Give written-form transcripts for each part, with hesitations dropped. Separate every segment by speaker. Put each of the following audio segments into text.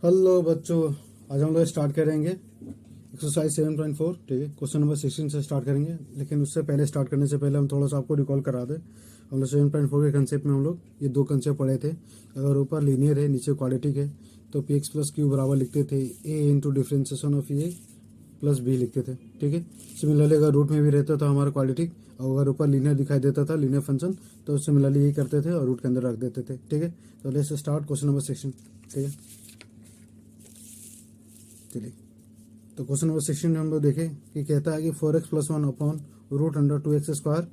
Speaker 1: Hello बच्चों, आज हम लोग स्टार्ट करेंगे एक्सरसाइज 7.4। ठीक है, क्वेश्चन नंबर 16 से स्टार्ट करेंगे। लेकिन उससे पहले स्टार्ट करने से पहले हम थोड़ा सा आपको रिकॉल करा दें। हम लोग 7.4 के कंसेप्ट में हम लोग ये दो कंसेप्ट पढ़े थे। अगर ऊपर लीनियर है, नीचे क्वाड्रेटिक है, तो पी एक्स प्लस क्यू बराबर लिखते थे A into differentiation of A plus B लिखते थे। ठीक है, सिमिलरली अगर रूट में भी रहता था हमारा क्वाड्रेटिक, और अगर ऊपर लीनियर दिखाई देता था लीनियर फंक्शन, तो सिमिलरली यही करते थे और रूट के अंदर रख देते थे। ठीक है, तो लेट्स स्टार्ट क्वेश्चन नंबर 16। ठीक है, चलिए। तो क्वेश्चन नंबर 16 में हम लोग देखें कि कहता है कि 4x plus 1 upon root under 2x square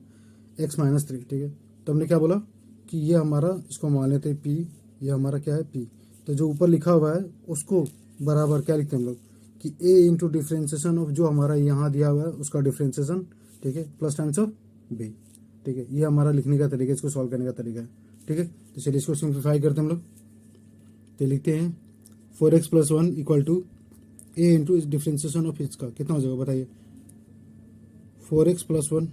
Speaker 1: X minus 3। ठीक है, तो हमने क्या बोला कि ये हमारा, इसको मान लेते हैं पी, ये हमारा क्या है पी। तो जो ऊपर लिखा हुआ है उसको बराबर क्या लिखते हैं हम लोग कि ए इंटू डिफ्रेंसिएशन ऑफ जो हमारा यहाँ दिया हुआ है उसका डिफ्रेंसिएशन। ठीक है, प्लस टाइम्स ऑफ बी। ठीक है, ये हमारा लिखने का तरीका है, इसको सॉल्व करने का तरीका है। ठीक है, तो चलिए इसको सिंप्लीफाई करते हैं हम लोग। तो लिखते हैं 4x plus 1 equal to A into इस डिफ्रेंसिएशन ऑफ इसका कितना हो जाएगा बताइए, 4x प्लस 1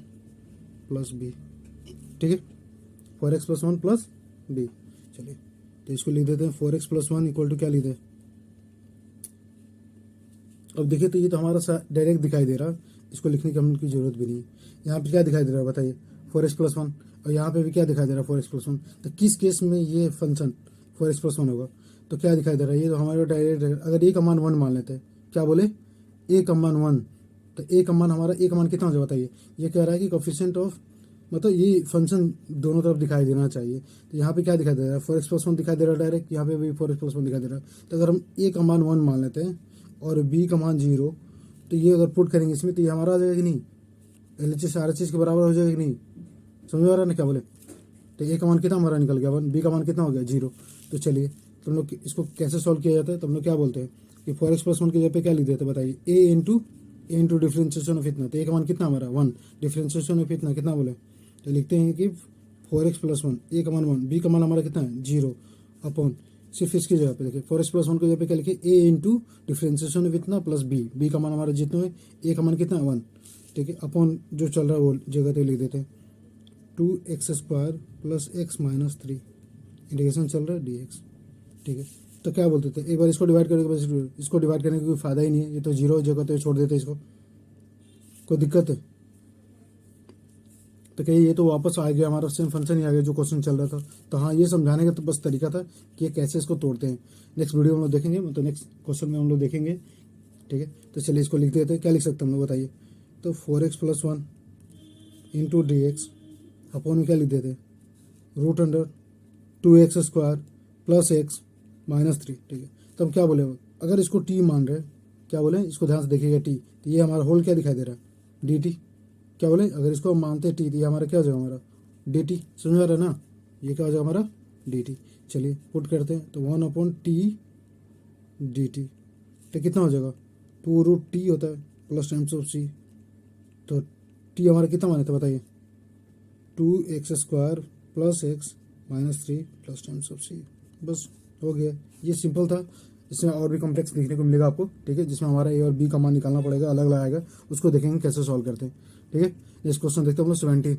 Speaker 1: प्लस बी। ठीक है, 4x प्लस 1 प्लस बी। चलिए, तो इसको लिख देते हैं 4x प्लस 1 इक्वल टू क्या लिखते हैं। अब देखिए, तो ये तो हमारा डायरेक्ट दिखाई दे रहा है, इसको लिखने की हमकी जरूरत भी नहीं। यहाँ पे क्या दिखाई दे रहा है बताइए, 4x प्लस 1, और यहाँ पे भी क्या दिखाई दे रहा है 4x प्लस 1। तो किस केस में ये फंक्शन 4x प्लस 1 होगा, तो क्या दिखाई दे रहा है, ये तो हमारे डायरेक्ट, अगर ए का मान 1 मान लेते हैं, क्या बोले ए का मान 1, तो ए का मान हमारा, ए का मान कितना हो जाए बताइए। ये कह रहा है कि कोफिशिएंट ऑफ, मतलब ये फंक्शन दोनों तरफ दिखाई देना चाहिए। तो यहाँ पे क्या दिखाई दे रहा है, 4x प्लस 1 दिखाई दे रहा है डायरेक्ट, यहाँ पे भी 4x प्लस 1 दिखाई दे रहा है। तो अगर हम ए का मान 1 मान लेते हैं और बी का मान 0, तो ये अगर पुट करेंगे इसमें, तो ये हमारा आ जाएगा कि नहीं, LHS RHS के बराबर हो जाएगा कि नहीं, समझ में आ रहा है ना क्या बोले। तो ए का मान कितना हमारा निकल गया 1, बी का मान कितना हो गया 0। तो चलिए तुम लोग इसको कैसे सॉल्व किया जाता है, तुम लोग क्या बोलते हैं कि 4x प्लस 1 की जगह पे क्या लिख देते हैं बताइए, ए इंटू डिफ्रेंशिएशन ऑफ इतना। तो ए का मान कितना हमारा 1, डिफ्रेंशिएशन ऑफ इतना कितना बोले, तो लिखते हैं कि 4x प्लस 1, ए का मान 1, बी का मान हमारा कितना है 0, अपॉन सिर्फ इसकी जगह पे देखिए 4x प्लस 1 की जगह पे क्या लिखे, ए इंटू डिफ्रेंशिएशन ऑफ इतना प्लस बी का मान हमारा जितना है, ए का मान कितना है 1। ठीक है, अपॉन जो चल रहा है वो जगह पे लिख देते हैं 2x square plus x minus 3, integration चल रहा है dx। ठीक है, तो क्या बोलते थे, एक बार इसको डिवाइड करने के बाद इसको डिवाइड करने का कोई फायदा ही नहीं है, ये तो 0 जगह तो छोड़ देते इसको, कोई दिक्कत है। तो कहीं ये तो वापस आ गया, हमारा सेम फंक्शन ही आ गया जो क्वेश्चन चल रहा था। तो हाँ, ये समझाने का तो बस तरीका था कि ये कैसे इसको तोड़ते हैं। नेक्स्ट वीडियो में हम लोग देखेंगे, मतलब नेक्स्ट क्वेश्चन में हम लोग देखेंगे। ठीक है, तो चलिए इसको लिख देते हैं, क्या लिख सकते हैं हम लोग बताइए। तो 4x plus 1 into D X upon में क्या लिख देते हैं, root under 2x square plus x minus 3। ठीक है, तो हम क्या बोले, अगर इसको t मान रहे हैं, क्या बोले इसको ध्यान से देखिएगा t, तो ये हमारा होल क्या दिखाई दे रहा है dt। क्या बोले, अगर इसको हम मानते हैं t, तो ये हमारा क्या हो जाएगा हमारा dt, समझ में आ रहा है ना, ये क्या हो जाएगा हमारा dt। चलिए पुट करते हैं, तो 1 अपॉन टी dt, तो कितना हो जाएगा 2 रूट टी होता है प्लस टाइम्स ऑफ सी। तो t हमारा कितना माने थे बताइए, 2x square plus x minus 3 plus times of C. बस हो गया, ये सिंपल था। इसमें और भी कॉम्प्लेक्स देखने को मिलेगा आपको। ठीक है, जिसमें हमारा ए और बी का मान निकालना पड़ेगा, अलग अलग आएगा, उसको देखेंगे कैसे सॉल्व करते हैं। ठीक है, नेक्स्ट क्वेश्चन देखते हैं हम लोग 17।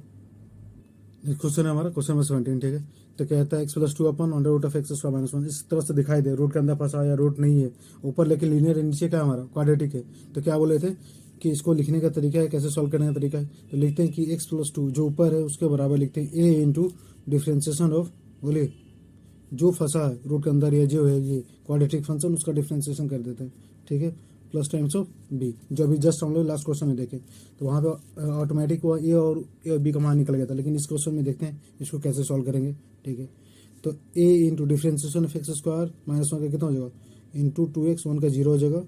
Speaker 1: नेक्स्ट क्वेश्चन है हमारा क्वेश्चन नंबर 17। ठीक है, तो कहता है x plus 2 upon under root of x square minus 1। इस तरह से दिखाई दे, रूट के अंदर फंसा या रूट नहीं है, ऊपर लेके लीनियर है, नीचे क्या हमारा क्वाड्रेटिक है। तो क्या बोले थे कि इसको लिखने का तरीका है, कैसे सॉल्व करने का तरीका है। तो लिखते हैं कि x प्लस 2 जो ऊपर है उसके बराबर लिखते हैं a इंटू डिफ्रेंसिएशन ऑफ, बोलिए जो फंसा है रूट के अंदर या जो है ये क्वाड्रेटिक फंक्शन, उसका डिफ्रेंसिएशन कर देते हैं। ठीक है, प्लस टाइम्स ऑफ बी, जो अभी जस्ट हम लोग लास्ट क्वेश्चन में देखे, तो वहाँ पे ऑटोमेटिक हुआ ए और बी का मान निकल गया था। लेकिन इस क्वेश्चन में देखते हैं इसको कैसे सॉल्व करेंगे। ठीक है, तो A into differentiation of x square minus 1 का कितना हो जाएगा, इंटू 2x, 1 का 0 हो जाएगा,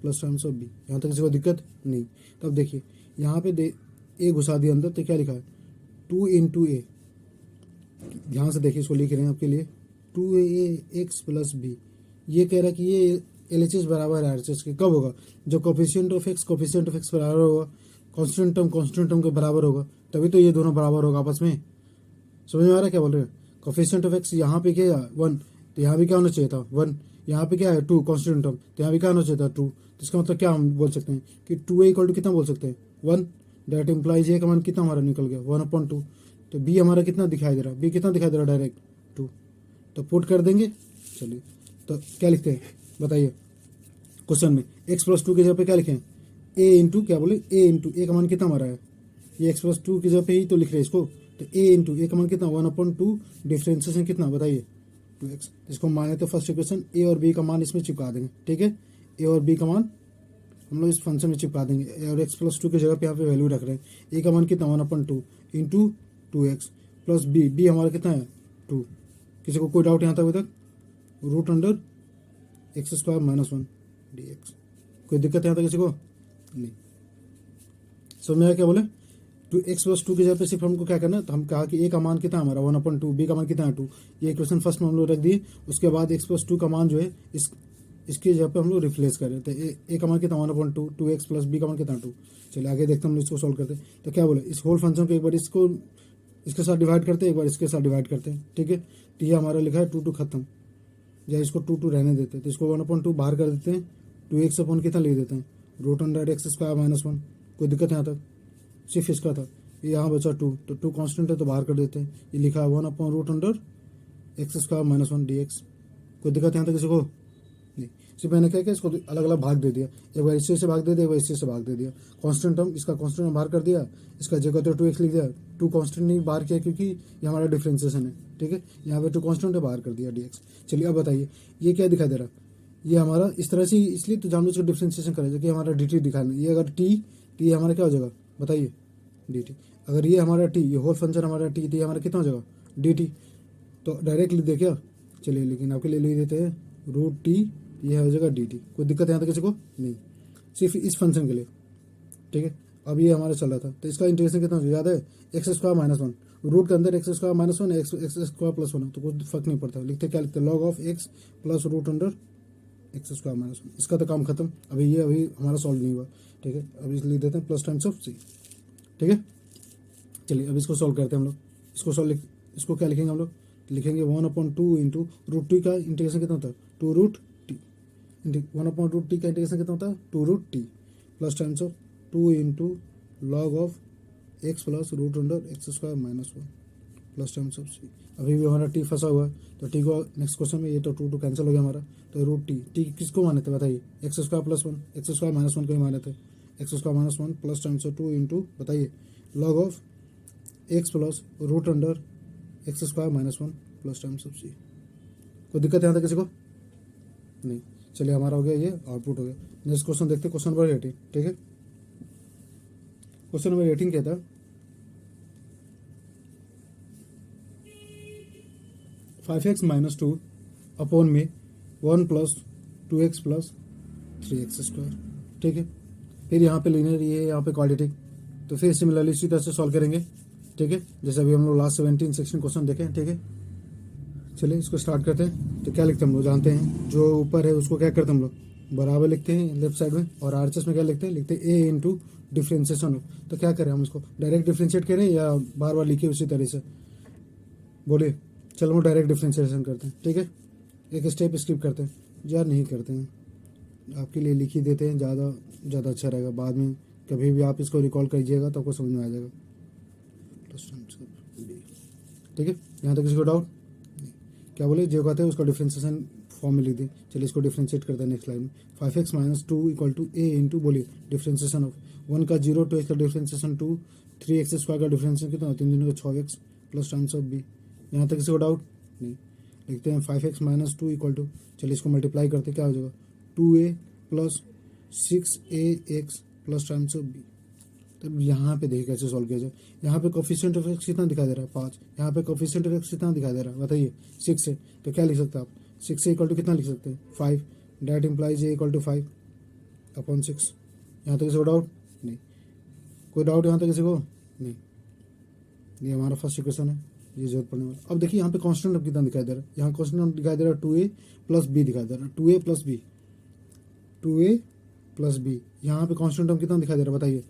Speaker 1: प्लस टाइम्स ऑफ बी। यहाँ तक किसी को दिक्कत नहीं। तब देखिए यहाँ पे ए घुसा दिया अंदर, तो क्या लिखा है 2 इंटू ए, ध्यान से देखिए इसको लिख रहे हैं आपके लिए, 2ax प्लस बी। ये कह रहा है कि ये LHS बराबर है RHS के, कब होगा, जब कोफिशिएंट ऑफ एक्स बराबर होगा, कांस्टेंट टर्म के बराबर होगा, तभी तो ये दोनों बराबर होगा आपस में। समझ में आ रहा है क्या बोल रहे हैं, कोफिशिएंट ऑफ एक्स यहाँ पे क्या है 1, तो यहाँ भी क्या होना चाहिए था 1, यहाँ पे क्या है 2 कांस्टेंट टर्म, तो यहाँ भी क्या होना चाहिए था 2। तो इसका मतलब क्या हम बोल सकते हैं कि 2a इक्वल टू कितना बोल सकते हैं 1, दैट इम्प्लाइज ए का मान कितना हमारा निकल गया 1/2। तो बी हमारा कितना दिखाई दे रहा है, बी कितना दिखाई दे रहा है डायरेक्ट 2, तो पुट कर देंगे। चलिए, तो क्या लिखते हैं बताइए क्वेश्चन में एक्स प्लस टू की जगह पे क्या लिखें, ए इंटू क्या बोले, ए इंटू ए का मान कितना हमारा है, ये एक्स प्लस टू की जगह पे ही तो लिख रहे हैं इसको, तो ए इंटू ए का मान कितना 1/2 डिफ्रेंसिएशन कितना बताइए 2x। इसको माने तो फर्स्ट इक्वेशन ए और बी का मान इसमें चिपका देंगे, ठीक है, ए और बी का मान हम लोग इस फंक्शन में चिपका देंगे और एक्स प्लस टू की जगह पे यहाँ पे वैल्यू रख रहे हैं। ए का मान कितना 1/2 into 2x plus B, B हमारा कितना है 2। किसी को कोई डाउट यहाँ तक अभी तक, root under x square minus 1 dx, कोई दिक्कत यहाँ तक किसी को नहीं, समझ में आया क्या बोले। टू एक्स प्लस टू की जगह पे सिर्फ हमको क्या करना है, तो हम कहा कि ए का मान कितना हमारा 1/2, बी का मान कितना है 2, ये इक्वेशन फर्स्ट में हम लोग रख दिए। उसके बाद एक्स प्लस टू का मान जो है इसकी जगह पे हम लोग रिप्लेस कर रहे थे, ए का मान कितना 1/2, 2x प्लस बी का मान कितना 2। चलिए आगे देखते हैं हम लोग इसको सॉल्व करते हैं। तो क्या बोले, इस होल फंक्शन को एक बार इसको इसके साथ डिवाइड करते हैं, एक बार इसके साथ डिवाइड करते हैं, ठीक है। तो ये हमारा लिखा है 2 खत्म, या इसको 2 रहने देते हैं, तो इसको 1/2 बाहर कर देते हैं, 2x अपॉन कितना लिख देते हैं root under x square minus 1। कोई दिक्कत यहाँ तक, सिर्फ इसका था, ये यहाँ बचा 2, तो 2 कांस्टेंट है तो बाहर कर देते हैं, ये लिखा है 1/√अंडर एक्स स्क्वायर माइनस 1 dx। कोई दिक्कत यहाँ तक किसी को नहीं। सिर्फ मैंने क्या किया, इसको अलग अलग भाग दे दिया, एक बार इससे भाग दे दिया, एक बार इससे भाग दे दिया, कांस्टेंट टर्म इसका कांस्टेंट बाहर कर दिया, इसका जगह तो 2x लिख दिया, 2 कांस्टेंट नहीं बाहर किया क्योंकि ये हमारा डिफ्रेंसिएशन है, ठीक है, यहाँ पे 2 कांस्टेंट है बाहर कर दिया dx। चलिए अब बताइए ये क्या दिखाई दे रहा है, ये हमारा इस तरह से इसलिए तो जानबूझ कर डिफ्रेंसिएशन करेगा कि हमारा dt दिखाना, ये अगर t हमारा क्या हो जाएगा बताइए dt, अगर ये हमारा t, ये होल फंक्शन हमारा t, तो ये हमारा कितना हो जाएगा dt, तो डायरेक्ट लिख दे क्या, चलिए लेकिन आपके लिए लिख देते हैं रूट टी, ये हो जाएगा dt। कोई दिक्कत यहाँ तक किसी को नहीं, सिर्फ इस फंक्शन के लिए, ठीक है। अब ये हमारा चल रहा था, तो इसका इंटीग्रेशन कितना हो याद है, एक्स स्क्वायर माइनस 1, रूट के अंदर X square minus 1 x square plus 1, तो कुछ फर्क नहीं पड़ता, लिखते क्या लिखते log of x plus root under x square minus 1। इसका तो काम खत्म, अभी हमारा सॉल्व नहीं हुआ, ठीक है। अभी लिख देते हैं प्लस टाइम्स ऑफ सी, ठीक है। चलिए अब इसको सॉल्व करते हैं हम लोग, इसको क्या लिखेंगे हम लोग, लिखेंगे 1/2 इंटू रूट टी का इंटीग्रेशन कितना होता है 2 रूट टी, 1/√t का इंटीग्रेशन कितना होता है 2 root t plus times of 2 into log of x plus root under x square minus 1 plus times of C. अभी भी हमारा टी फंसा हुआ है, तो टी को नेक्स्ट क्वेश्चन में ये तो 2 कैंसिल हो गया हमारा, तो रूट टी किसको माने थे बताइए, x square plus 1 x square minus 1 को ही माने थे, x square minus 1 plus times of 2 into बताइए log of x plus root under x square minus 1 plus times of C. कोई दिक्कत यहाँ तक किसी को नहीं। चलिए हमारा हो गया, ये आउटपुट हो गया। नेक्स्ट क्वेश्चन देखते हैं, क्वेश्चन नंबर 18, ठीक है। क्वेश्चन नंबर 18 क्या था, 5x माइनस 2 अपॉन में 1 plus 2x plus 3x square, ठीक है। फिर यहाँ पे लीनियर, ये यहाँ पे क्वाड्रेटिक, तो फिर सिमिलरली इसी तरह से सॉल्व करेंगे, ठीक है, जैसे अभी हम लोग लास्ट 17 सेक्शन क्वेश्चन देखें, ठीक है। चलिए इसको स्टार्ट करते हैं। तो क्या लिखते हैं हम लोग जानते हैं, जो ऊपर है उसको क्या करते हैं हम लोग बराबर लिखते हैं लेफ्ट साइड में, और आरएचएस में क्या लिखते हैं, लिखते हैं ए इंटू डिफ्रेंसिएशन। तो क्या करें हम इसको डायरेक्ट डिफ्रेंशिएट करें या बार बार लिखे उसी तरह से, बोलिए। चलो हम डायरेक्ट डिफ्रेंशिएशन करते हैं, ठीक है, एक स्टेप स्किप करते हैं, यार नहीं करते हैं, आपके लिए लिख ही देते हैं, ज़्यादा अच्छा रहेगा। बाद में कभी भी आप इसको रिकॉल कीजिएगा तो आपको समझ में आ जाएगा, ठीक है। यहाँ तक किसी को डाउट क्या बोले, जो कहते हैं उसका डिफ्रेंशिएशन फॉर्म में लिख दें। चलिए इसको डिफ्रेंशिएट करते हैं नेक्स्ट लाइन में, 5x minus 2 equal to A into बोलिए डिफ्रेंशिएशन ऑफ 1 का 0 2x का डिफ्रेंशिएशन 2 3x स्क्वायर का डिफ्रेंशिएशन कितना, 3 दूनी का 6x plus times of B. यहाँ तक किसी को डाउट नहीं, लिखते हैं 5x माइनस 2 इक्वल टू, चलिए इसको मल्टीप्लाई करते क्या हो जाएगा 2a plus 6ax plus times of B. तब यहाँ पे देखिए कैसे सॉल्व किया जाए। यहाँ पे कोफिशिएंट ऑफ एक्स कितना दिखा दे रहा है 5, यहाँ पे कोफिशिएंट ऑफ एक्स कितना दिखा दे रहा है बताइए 6 है, तो क्या लिख सकते हैं आप 6 से इक्वल टू कितना लिख सकते हैं 5, that implies A equal to 5 upon 6। यहाँ तक किसी को डाउट नहीं, कोई डाउट यहाँ तक किसी को नहीं, ये हमारा फर्स्ट इक्वेशन है, ये जरूरत पड़ने वाला। अब देखिए यहाँ पे कॉन्स्टेंट कितना दिखाई दे रहा है, यहाँ कॉन्स्टेंट दिखाई दे रहा है 2a प्लस बी दिखाई दे रहा है, 2a प्लस बी। यहाँ पे कॉन्स्टेंट टर्म कितना दिखाई दे रहा है बताइए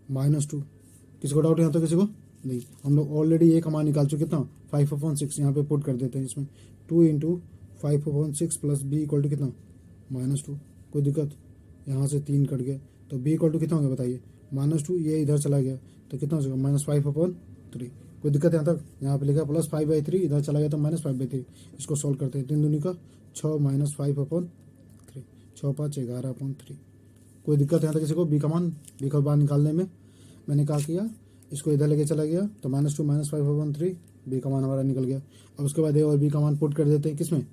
Speaker 1: -2। किसी को डाउट यहाँ तो किसी को नहीं, हम लोग ऑलरेडी ए का मान निकाल चुके, कितना 5/6, यहाँ पे पुट कर देते हैं इसमें 2 into 5/6 plus B equal to कितना -2। कोई दिक्कत, यहाँ से 3 कट गया तो बी इक्वल टू कितना हो गया बताइए -2, ये इधर चला गया तो कितना हो जाएगा -5/3। कोई दिक्कत यहाँ तक, यहाँ पे लिखा +5/3, इधर चला गया तो -5/3। इसको सॉल्व करते हैं, 3 दूनी का 6 -5/3। 6 5 11/3। कोई दिक्कत यहाँ तक किसी को? बी का मान बाहर निकालने में मैंने क्या किया, इसको इधर लेके चला गया तो -2 -5/3 बी का मान हमारा निकल गया। अब उसके बाद ए और बी का मान पुट कर देते हैं किसमें,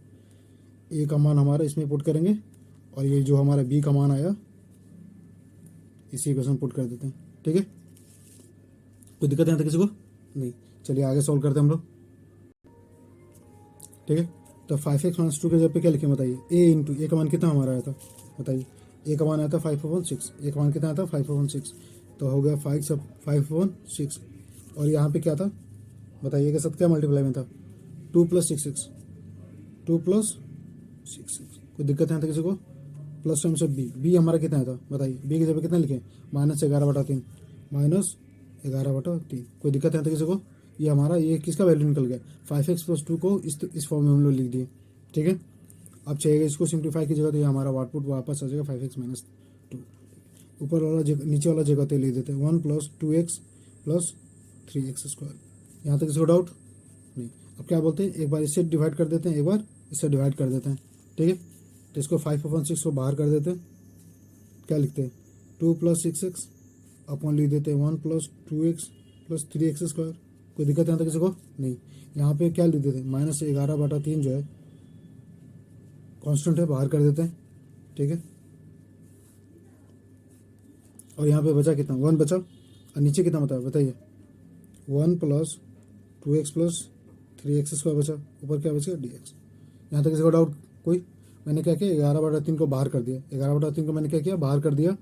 Speaker 1: ए का मान हमारा इसमें पुट करेंगे और ये जो हमारा बी का मान आया इसी इक्वेशन पुट कर देते हैं। ठीक है, कोई दिक्कत यहाँ तक किसी को? नहीं। चलिए आगे सॉल्व करते हैं हम लोग। ठीक है, तो 5x - 2 के जगह पे क्या लिखें बताइए, ए इंटू ए का मान कितना हमारा आया था बताइए, ए का मान आया था 5/6, ए का मान कितना आया था 5/6, तो हो गया 5/6 और यहाँ पे क्या था बताइए के साथ क्या मल्टीप्लाई में था 2 + 6x, 2 + 6x। कोई दिक्कत है यहाँ तक किसी को? प्लस टाइम से बी हमारा कितना था बताइए, बी की जगह कितना लिखे -11/3 -11/3। कोई दिक्कत है यहाँ तक किसी को? ये हमारा ये किसका वैल्यू निकल गया 5x + 2 को इस फॉर्म में हम लोग लिख दिए। ठीक है, अब चाहिए इसको सिंप्लीफाई कीजिएगा तो ये हमारा आउटपुट वापस आ जाएगा 5x - 2। ऊपर वाला नीचे वाला जगह तो लिख देते हैं 1 + 2x + 3x²। यहाँ तक किसी को डाउट नहीं? अब क्या बोलते हैं, एक बार इससे डिवाइड कर देते हैं, एक बार इससे डिवाइड कर देते हैं। ठीक है, तो इसको 5/6 को बाहर कर देते हैं, क्या लिखते हैं 2 + 6x अपन लिख देते हैं 1 + 2x + 3x²। कोई दिक्कत यहाँ तक किसी को? नहीं। यहाँ पे क्या लिख देते हैं -11/3 जो है कांस्टेंट है, बाहर कर देते हैं। ठीक है, और यहाँ पे बचा कितना 1 बचा, और नीचे कितना बताइए 1 + 2x + 3x² बचा, ऊपर क्या बचा dx। यहाँ तक किसी को डाउट कोई? मैंने क्या किया 11/3 को बाहर कर दिया, 11/3 को मैंने क्या किया बाहर कर दिया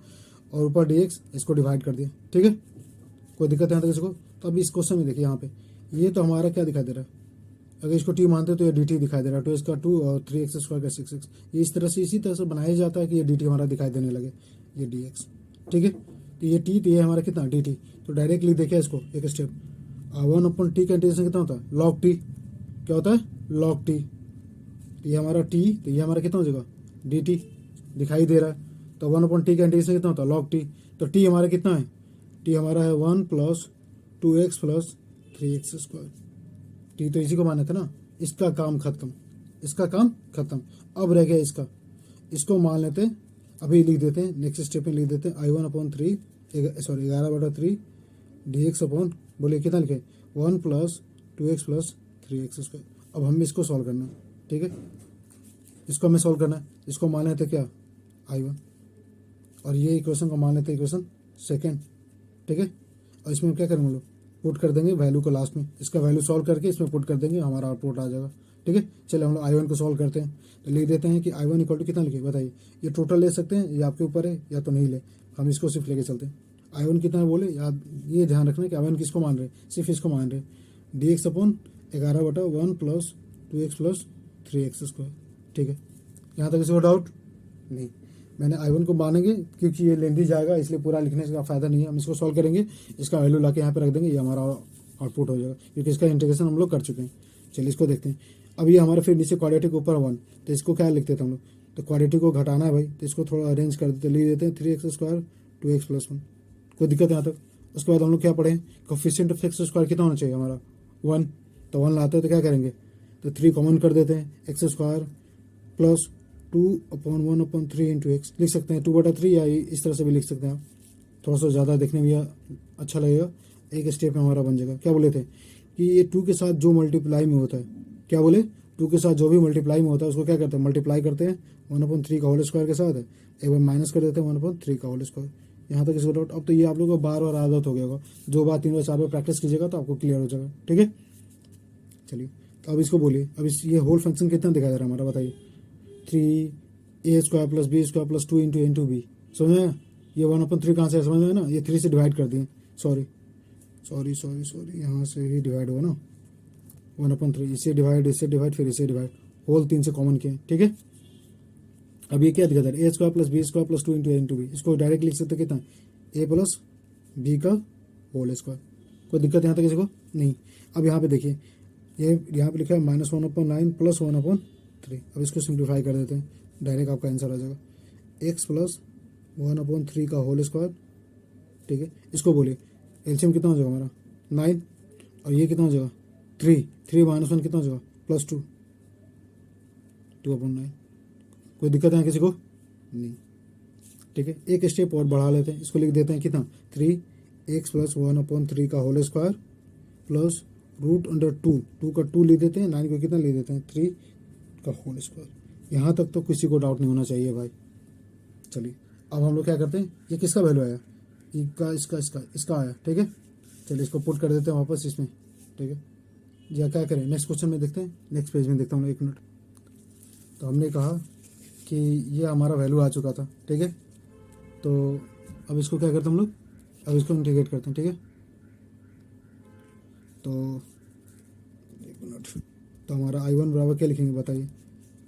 Speaker 1: और ऊपर dx इसको डिवाइड कर दिया। ठीक है, कोई दिक्कत यहाँ तक किसी को? तो अभी इस क्वेश्चन में देखिए यहाँ पे ये तो हमारा क्या दिखाई दे रहा है, अगर इसको टी मानते तो ये dt दिखाई दे रहा है, तो इसका 2 और 3x² का 6x। ये इस तरह से इसी तरह से बनाया जाता है कि ये dt हमारा दिखाई देने लगे, ये dx। ठीक है, तो ये t तो ये हमारा कितना dt, तो डायरेक्टली देखिए इसको एक स्टेप 1/t का इंटीग्रेशन कितना होता है log t, क्या होता है log t। ये हमारा t तो ये हमारा कितना हो जाएगा dt दिखाई दे रहा है, तो 1/t का इंटीग्रेशन कितना होता है log t। तो t हमारा कितना है, t हमारा है 1 + 2x + 3x²। टी तो इसी को माने थे ना, इसका काम खत्म, इसका काम खत्म। अब रह गया इसको मान लेते हैं, अभी लिख देते हैं नेक्स्ट स्टेप में लिख देते हैं I1/3 11/3 dx अपॉन बोलिए कितना लिखे 1 + 2x + 3x²। अब हमें इसको सॉल्व करना है। ठीक है, इसको हमें सॉल्व करना है, इसको मान लेते क्या I1 और ये इक्वेशन को मान लेते इक्वेशन सेकेंड। ठीक है, और इसमें क्या करेंगे हम लोग पुट कर देंगे वैल्यू को लास्ट में, इसका वैल्यू सॉल्व करके इसमें पुट कर देंगे, हमारा आउटपुट आ जाएगा। ठीक है, चलिए हम लोग I1 को सॉल्व करते हैं। तो लिख देते हैं कि I1 = कितना लिखे बताइए, ये टोटल ले सकते हैं, ये आपके ऊपर है या तो नहीं ले, हम इसको सिर्फ लेके चलते हैं। I1 कितना बोले याद, ये ध्यान रखना कि I1 किसको मान रहे, सिर्फ इसको मान रहे dx अपॉन 11/1 + 2x + 3x²। ठीक है, यहाँ तक किसी को डाउट नहीं? मैंने I1 को मानेंगे क्योंकि ये लेंदी जाएगा, इसलिए पूरा लिखने का फायदा नहीं है, हम इसको सॉल्व करेंगे, इसका वैल्यू ला के यहाँ पे रख देंगे, ये हमारा आउटपुट हो जाएगा क्योंकि इसका इंटीग्रेशन हम लोग कर चुके हैं। चलिए इसको देखते हैं। अब ये हमारे फिर नीचे क्वाड्रेटिक ऊपर 1, तो इसको क्या लिखते थे हम लोग, तो क्वाड्रेटिक को घटाना है भाई, तो इसको थोड़ा अरेंज कर देते, लिख देते हैं 3x² 2x + 1। कोई दिक्कत यहाँ तक? उसके बाद हम लोग क्या पढ़े, कोफिशिएंट ऑफ x² कितना होना चाहिए हमारा 1, तो 1 लाते हैं तो क्या करेंगे, तो 3 कॉमन कर देते हैं, x² + 2/1/3 × x लिख सकते हैं 2/3, या इस तरह से भी लिख सकते हैं आप, थोड़ा सा ज़्यादा देखने में अच्छा लगेगा। एक स्टेप में हमारा बन जाएगा। क्या बोले थे कि ये 2 के साथ जो मल्टीप्लाई में होता है, क्या बोले 2 के साथ जो भी मल्टीप्लाई में होता है उसको क्या करते हैं मल्टीप्लाई करते हैं 1/3 का होल स्क्वायर के साथ, एक बार माइनस कर देते हैं 1/3 का होल स्क्वायर। यहाँ तक इसको डाउट? अब तो ये आप लोगों को बार बार आदत हो गया होगा, 2 बार 3 बार 4 बार प्रैक्टिस कीजिएगा तो आपको क्लियर हो जाएगा। ठीक है, चलिए तो अब इसको बोलिए, अब ये होल फंक्शन कितना दिखाई दे रहा है हमारा बताइए 3a² + b² + 2 × n × b। समझ में? ये 1/3 कहाँ से समझ में ना, ये 3 से डिवाइड कर दिए, सॉरी यहाँ से ही डिवाइड हुआ ना 1/3, इससे डिवाइड फिर इसे डिवाइड, होल 3 से कॉमन किए। ठीक है, अब ये क्या दिखा है a² + b² + 2 × n × b, इसको डायरेक्ट लिख सकते कितना a + b का होल स्क्वायर। कोई दिक्कत यहाँ तक किसी को नहीं? अब यहाँ पे देखिए ये यहाँ पे लिखा है -1/9 + 1/3। अब इसको सिंप्लीफाई कर देते हैं, डायरेक्ट आपका आंसर आ जाएगा x + 1/3 का होल स्क्वायर। ठीक है, इसको बोलिए एलसीएम कितना हो जाएगा हमारा 9, और ये कितना हो जाएगा 3 - 1 कितना हो जाएगा +2 2/9। कोई दिक्कत है किसी को नहीं, ठीक है। एक स्टेप और बढ़ा लेते हैं, इसको लिख देते हैं कितना 3x+1/3 का whole square plus root under 2 का 2 लिख देते हैं, 9 को कितना लिख देते हैं 3 का होल स्क्वायर। यहाँ तक तो किसी को डाउट नहीं होना चाहिए भाई। चलिए अब हम लोग क्या करते हैं, ये किसका वैल्यू आया, इसका आया, ठीक है। चलिए इसको पुट कर देते हैं वापस इसमें, ठीक है। या क्या करें, नेक्स्ट क्वेश्चन में देखते हैं, नेक्स्ट पेज में देखता हूँ, 1 मिनट। तो हमने कहा कि ये हमारा वैल्यू आ चुका था, ठीक है। तो अब इसको क्या करते हैं हम लोग, अब इसको इंटीग्रेट करते हैं, ठीक है। तो 1 मिनट, तो हमारा I1 बराबर क्या लिखेंगे बताइए।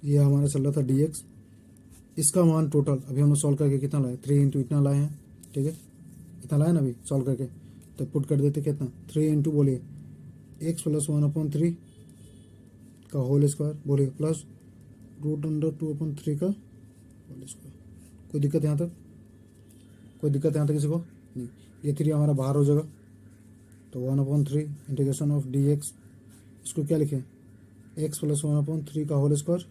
Speaker 1: ये हमारा चल रहा था dx, इसका मान टोटल अभी हम लोग सॉल्व करके कितना लाए, 3 इंटू इतना लाए हैं, ठीक है। इतना लाए ना अभी सॉल्व करके, तो पुट कर देते कितना 3 इंटू बोलिए x+1/3 का होल स्क्वायर बोलिए प्लस रूट अंडर 2/3 का होल स्क्वायर। कोई दिक्कत यहाँ तक, कोई दिक्कत यहाँ तक किसी को नहीं। ये 3 हमारा बाहर हो जाएगा, तो 1/3 इंटीग्रेशन ऑफ dx, इसको क्या लिखें x+1/3 का whole square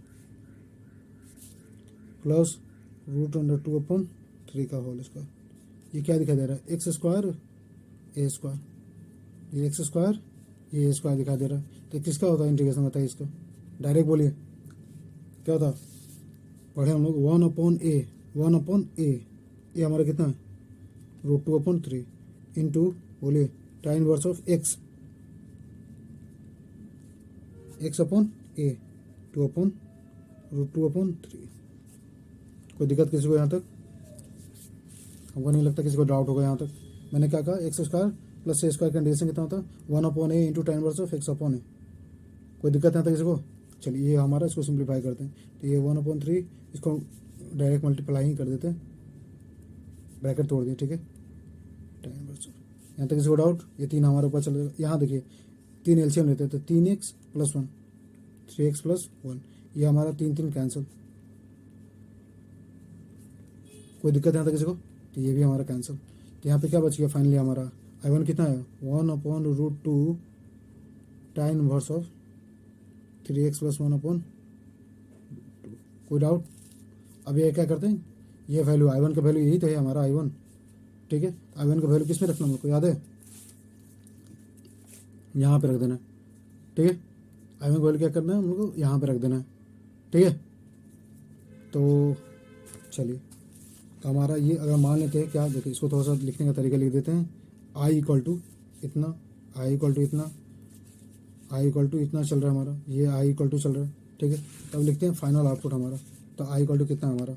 Speaker 1: plus root under 2/3 का होल स्क्वायर। ये क्या दिखाई दे रहा है, एक्स स्क्वायर ए स्क्वायर, ये एक्स स्क्वायर ये ए स्क्वायर दिखाई दे रहा है। तो किसका होता है इंटीग्रेशन, बताइए इसका डायरेक्ट बोलिए क्या होता, पढ़े हम लोग 1/a, ये हमारा कितना है रूट 2/3 इंटू बोलिए tan inverse of x upon a 2/√2/3। कोई दिक्कत किसी को यहाँ तक, हमको नहीं लगता किसी को डाउट होगा यहाँ तक। मैंने क्या कहा, एक्स स्क्वायर प्लस ए स्क्वायर का इंटीग्रेशन कितना होता है 1/a into tan inverse of x upon a। कोई दिक्कत यहाँ तक किसी को। चलिए ये हमारा, इसको सिंप्लीफाई करते हैं, तो ये 1/3 इसको डायरेक्ट मल्टीप्लाई ही कर देते हैं, ब्रैकेट तोड़ दिए, ठीक है। tan इनवर्स ऑफ, यहाँ तक किसी को डाउट, ये 3 हमारे ऊपर चल जाएगा। यहाँ देखिए 3 एलसीएम लेते हैं, तो 3x + 1 3x + 1, ये हमारा 3 कैंसिल। कोई दिक्कत यहाँ तक किसी को, तो ये भी हमारा कैंसिल। तो यहाँ पे क्या बच गया फाइनली हमारा I1 कितना है 1/√2 tan इनवर्स ऑफ 3x + 1/2। कोई डाउट। अब ये क्या करते हैं, ये वैल्यू I1 का वैल्यू यही तो है हमारा I1, ठीक है। I1 का वैल्यू किस में रखना हमको याद है, यहाँ पे रख देना है, ठीक है। I1 का वैल्यू क्या करना है हम लोग को, यहाँ पे रख देना है, ठीक है। तो चलिए हमारा ये अगर मान लेते हैं क्या, देखिए इसको थोड़ा सा लिखने का तरीका लिख देते हैं, I = इतना, I = इतना, I = इतना चल रहा है हमारा, ये I = चल रहा है, ठीक है। तब लिखते हैं फाइनल आउटपुट हमारा, तो I = कितना है हमारा,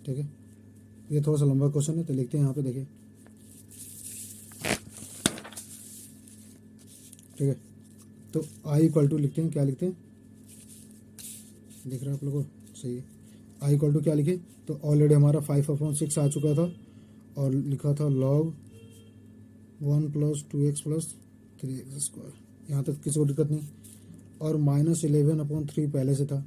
Speaker 1: ठीक है। ये थोड़ा सा लंबा क्वेश्चन है, तो लिखते हैं यहाँ पे देखिए, ठीक है। तो I = लिखते हैं, क्या लिखते हैं, दिख रहा है आप लोगों को, सही है। I = क्या लिखे, तो ऑलरेडी हमारा 5/6 आ चुका था, और लिखा था log 1 + 2x + 3x²। यहाँ तक किसी को दिक्कत नहीं। और -11/3 पहले से था,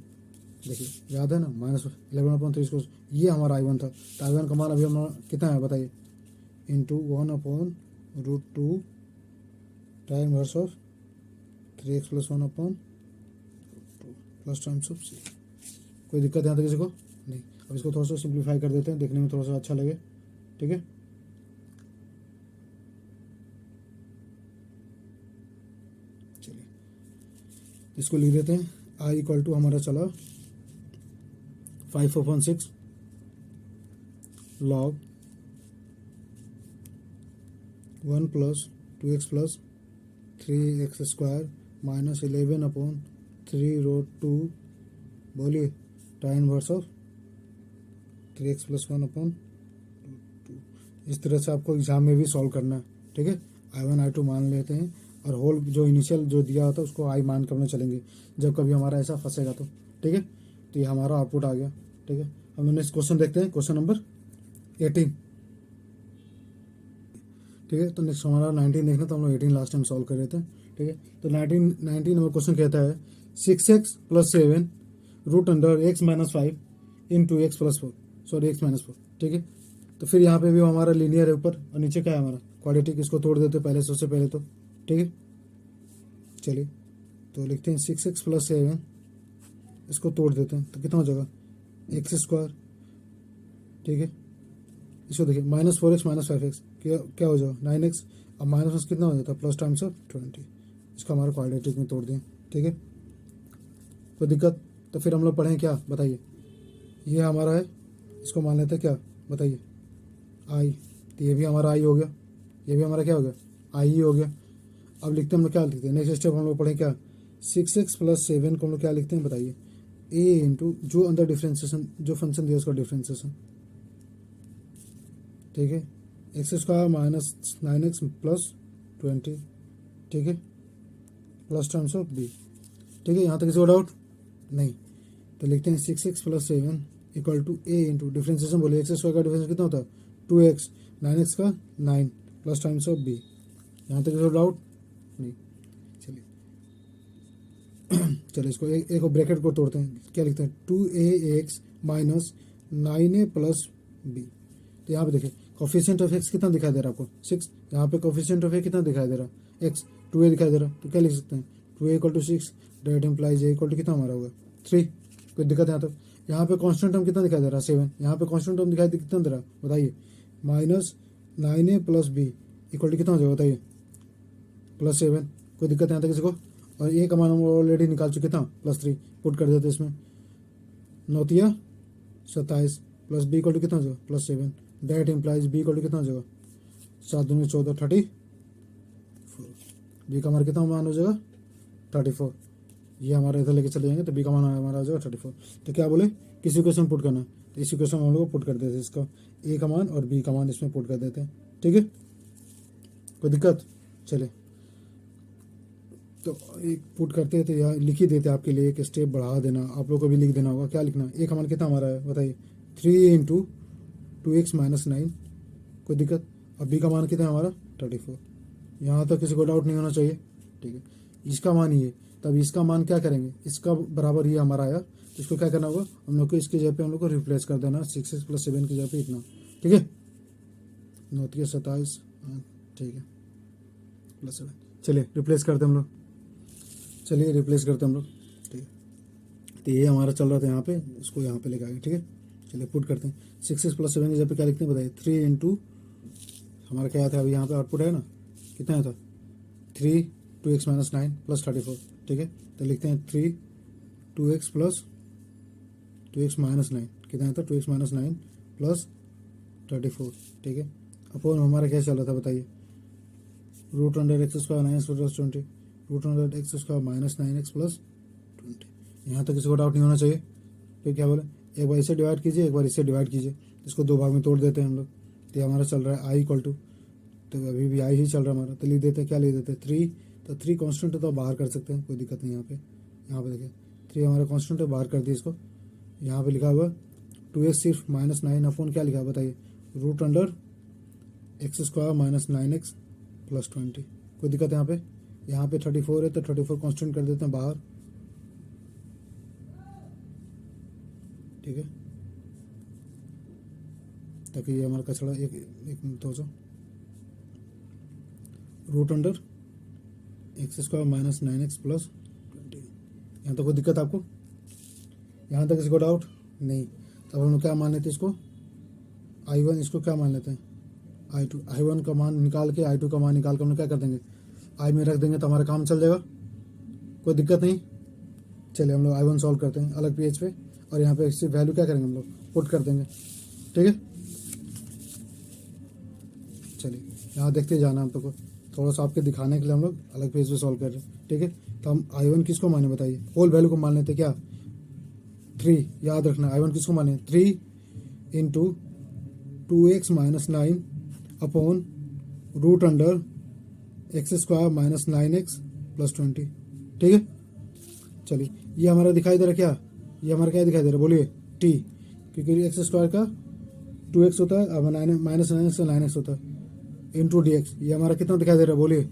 Speaker 1: देखिए याद है ना, -11/3 इसको, ये हमारा I1 था। तो I1 का मान अभी हमारा कितना है बताइए, into 1/√2 tan inverse of 3x + 1/2 plus times of c। कोई दिक्कत यहाँ तक किसी को नहीं। अब इसको थोड़ा सा सिंप्लीफाई कर देते हैं, देखने में थोड़ा सा अच्छा लगे, ठीक है। चलिए इसको लिख देते हैं, I = हमारा चला 5/6 log 1 + 2x + 3x² -11/3√2 बोलिए tan इनवर्स ऑफ 3x + 1/2। इस तरह से आपको एग्जाम में भी सॉल्व करना है, ठीक है। I1 I2 मान लेते हैं, और होल जो इनिशियल जो दिया होता है उसको I मान करने चलेंगे जब कभी हमारा ऐसा फंसेगा तो, ठीक है। तो ये हमारा आउटपुट आ गया, ठीक है। हम लोग नेक्स्ट क्वेश्चन देखते हैं, क्वेश्चन नंबर 18, ठीक है। तो नेक्स्ट हमारा 19 देखना, तो हम लोग 18 लास्ट टाइम सॉल्व कर रहे थे, ठीक है। तो 19 नंबर क्वेश्चन कहता है 6x + 7 root under x - 5 into x + 4, sorry x - 4, ठीक है। तो फिर यहाँ पे भी हमारा लीनियर है ऊपर, और नीचे क्या है हमारा क्वाड्रेटिक, इसको तोड़ देते पहले, सबसे पहले तो, ठीक है। चलिए तो लिखते हैं 6x + 7, इसको तोड़ देते हैं, तो कितना हो जाएगा x² ठीक है। इसको देखिए -4x -5x क्या क्या हो जाएगा 9x। अब माइनस कितना हो जाता है प्लस टाइम्स ऑफ 20। इसका हमारा क्वाड्रेटिक में तोड़ दें, ठीक है। कोई दिक्कत? तो फिर हम लोग पढ़ें क्या बताइए। ये हमारा है, इसको मान लेते हैं क्या बताइए आई। तो ये भी हमारा आई हो गया, ये भी हमारा क्या हो गया आई ही हो गया। अब लिखते हैं हम लोग क्या लिखते हैं नेक्स्ट स्टेप हम लोग पढ़ें क्या 6x + 7 को हम लोग क्या लिखते हैं बताइए ए इंटू जो अंदर डिफ्रेंसिएशन जो फंक्शन दिया उसका डिफ्रेंसिएशन, ठीक है। x² - 9x + 20, ठीक है, प्लस टर्म्स ऑफ बी, ठीक है। यहाँ तक किसी को डाउट नहीं? तो लिखते हैं 6x + 7 = a इंटू डिफ्रेंसिएशन बोलिए x² का डिफ्रेंस कितना होता है 2x, 9x का 9 प्लस टाइम्स ऑफ बी। यहाँ तक किसी को डाउट नहीं? चलिए चलिए इसको एक ब्रैकेट को तोड़ते हैं, क्या लिखते हैं 2ax - 9a + b। तो यहाँ पे देखिए कोफिशिएंट ऑफ x कितना दिखाई दे रहा है आपको 6। यहाँ पे कोफिशिएंट ऑफ a कितना दिखाई दे रहा है x 2a दिखाई दे रहा है। तो क्या लिख सकते हैं 2a = 6 डेट इम्प्लाइज a = कितना हमारा होगा 3। कोई दिक्कत यहाँ तक? यहाँ पे कांस्टेंट टर्म कितना दिखाई दे रहा है 7। यहाँ पे कांस्टेंट टर्म दिखाई कितना दे रहा है बताइए -9a + b = कितना हो जाएगा बताइए +7। कोई दिक्कत यहाँ तक किसी को? और ए का मान हम ऑलरेडी निकाल चुके था +3 पुट कर देते इसमें 9 27 प्लस b = कितना हो जाएगा +7 डेट इम्प्लाइज b = कितना हो जाएगा 7 दूनी 14 34। b का मान कितना मान हो जाएगा 34। ये हमारा इधर लेके चले जाएंगे तो b का मान हमारा आ जाएगा 34। तो क्या बोले किसी क्वेश्चन पुट करना है तो इसी क्वेश्चन हम लोग को पुट कर देते हैं इसका a का मान और b का मान इसमें पुट कर देते हैं, ठीक है। कोई दिक्कत? चले तो एक पुट करते हैं तो यहाँ लिख ही देते हैं आपके लिए एक स्टेप बढ़ा देना आप लोग को भी लिख देना होगा। क्या लिखना है a का मान कितना हमारा है बताइए 3 × 2x - 9। कोई दिक्कत? अब b का मान कितना है हमारा 34। यहाँ तक किसी को डाउट नहीं होना चाहिए, ठीक है। इसका मान ये तब इसका मान क्या करेंगे इसका बराबर ये हमारा आया तो इसको क्या करना होगा हम लोग को इसके जगह पे हम लोग को रिप्लेस कर देना 6x + 7 की जगह पे इतना, ठीक है 9 × 27, ठीक है +7। चलिए रिप्लेस करते हम लोग, चलिए रिप्लेस करते हम लोग, ठीक है। तो ये हमारा चल रहा था यहाँ पे इसको यहाँ पे लेकर आएंगे, ठीक है। चलिए पुट करते हैं 6x + 7 की जगह पे क्या लिखते हैं बताइए 3 × हमारा क्या था अभी यहाँ पे आउटपुट है ना कितना था 3 2x - 9 + 34, ठीक है। तो लिखते हैं 3 2x + 9 कितना था 2x - 9 + 34, ठीक है। अपन हमारा क्या चल रहा था बताइए √x² - 9x + 20 √x² - 9x + 20। यहाँ तक किसी को डाउट नहीं होना चाहिए। फिर क्या बोले एक बार इसे डिवाइड कीजिए एक बार इसे डिवाइड कीजिए, इसको दो भाग में तोड़ देते हैं हम लोग। तो हमारा चल रहा है i = तो अभी भी आई ही चल रहा है हमारा। तो लिख देते हैं क्या लिख देते हैं 3। तो 3 कांस्टेंट है तो बाहर कर सकते हैं कोई दिक्कत नहीं। यहाँ पे देखिए 3 हमारा कांस्टेंट है बाहर कर दिए इसको। यहाँ पे लिखा हुआ 2x सिर्फ -9 अपॉन क्या लिखा है बताइए √x² - 9x + 20। कोई दिक्कत यहाँ पे 34 है तो 34 कांस्टेंट कर देते हैं बाहर, ठीक है। ताकि ये हमारा कचड़ा एक मिनट हो जाओ √x² - 9x + 20। यहाँ तो कोई दिक्कत आपको? यहाँ तक किसी को डाउट नहीं? तब हम लोग क्या मान लेते हैं इसको i1 इसको क्या मान लेते हैं i2। i1 का मान निकाल के i2 का मान निकाल के हम लोग क्या कर देंगे i में रख देंगे तो हमारा काम चल जाएगा, कोई दिक्कत नहीं। चलिए हम लोग i1 सॉल्व करते हैं अलग पेज पे और यहाँ पे इसकी वैल्यू क्या करेंगे हम लोग पुट कर देंगे, ठीक है। चलिए यहाँ देखते जाना हम लोग को थोड़ा सा आपके दिखाने के लिए हम लोग अलग पेज पे सॉल्व कर रहे हैं, ठीक है। तो हम i1 किसको माने बताइए होल वैल्यू को मान लेते क्या 3। याद रखना i1 किसको माने 3 × 2x - 9 अपॉन √x² - 9x + 20, ठीक है। चलिए ये हमारा दिखाई दे रहा क्या ये हमारा क्या दिखाई दे रहा बोलिए t, क्योंकि x² का 2x होता है अब -9x से 9x होता है इंटू dx। ये हमारा कितना दिखाई दे रहा है बोलिए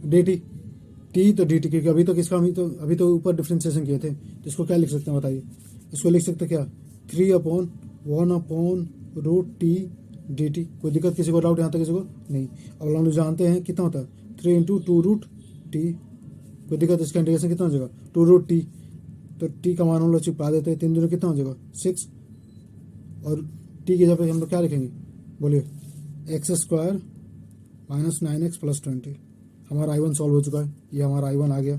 Speaker 1: dt t तो dt क्योंकि अभी तो ऊपर डिफ्रेंशिएशन किए थे तो इसको क्या लिख सकते हैं बताइए इसको लिख सकते हैं क्या 3/1/√t dt। कोई दिक्कत किसी को डाउट यहाँ तक किसी को नहीं? अब हम लोग जानते हैं कितना होता है 3 × 2√t। कोई दिक्कत? इसका इंटीग्रेशन कितना हो जाएगा 2√t। तो t का मान हम लोग चिपका देते हैं 3 दूनी कितना हो जाएगा 6 और टी की जगह पे हम लोग क्या लिखेंगे, बोलिए, x square minus 9x plus 20। हमारा I1 सॉल्व हो चुका है, ये हमारा I1 आ गया,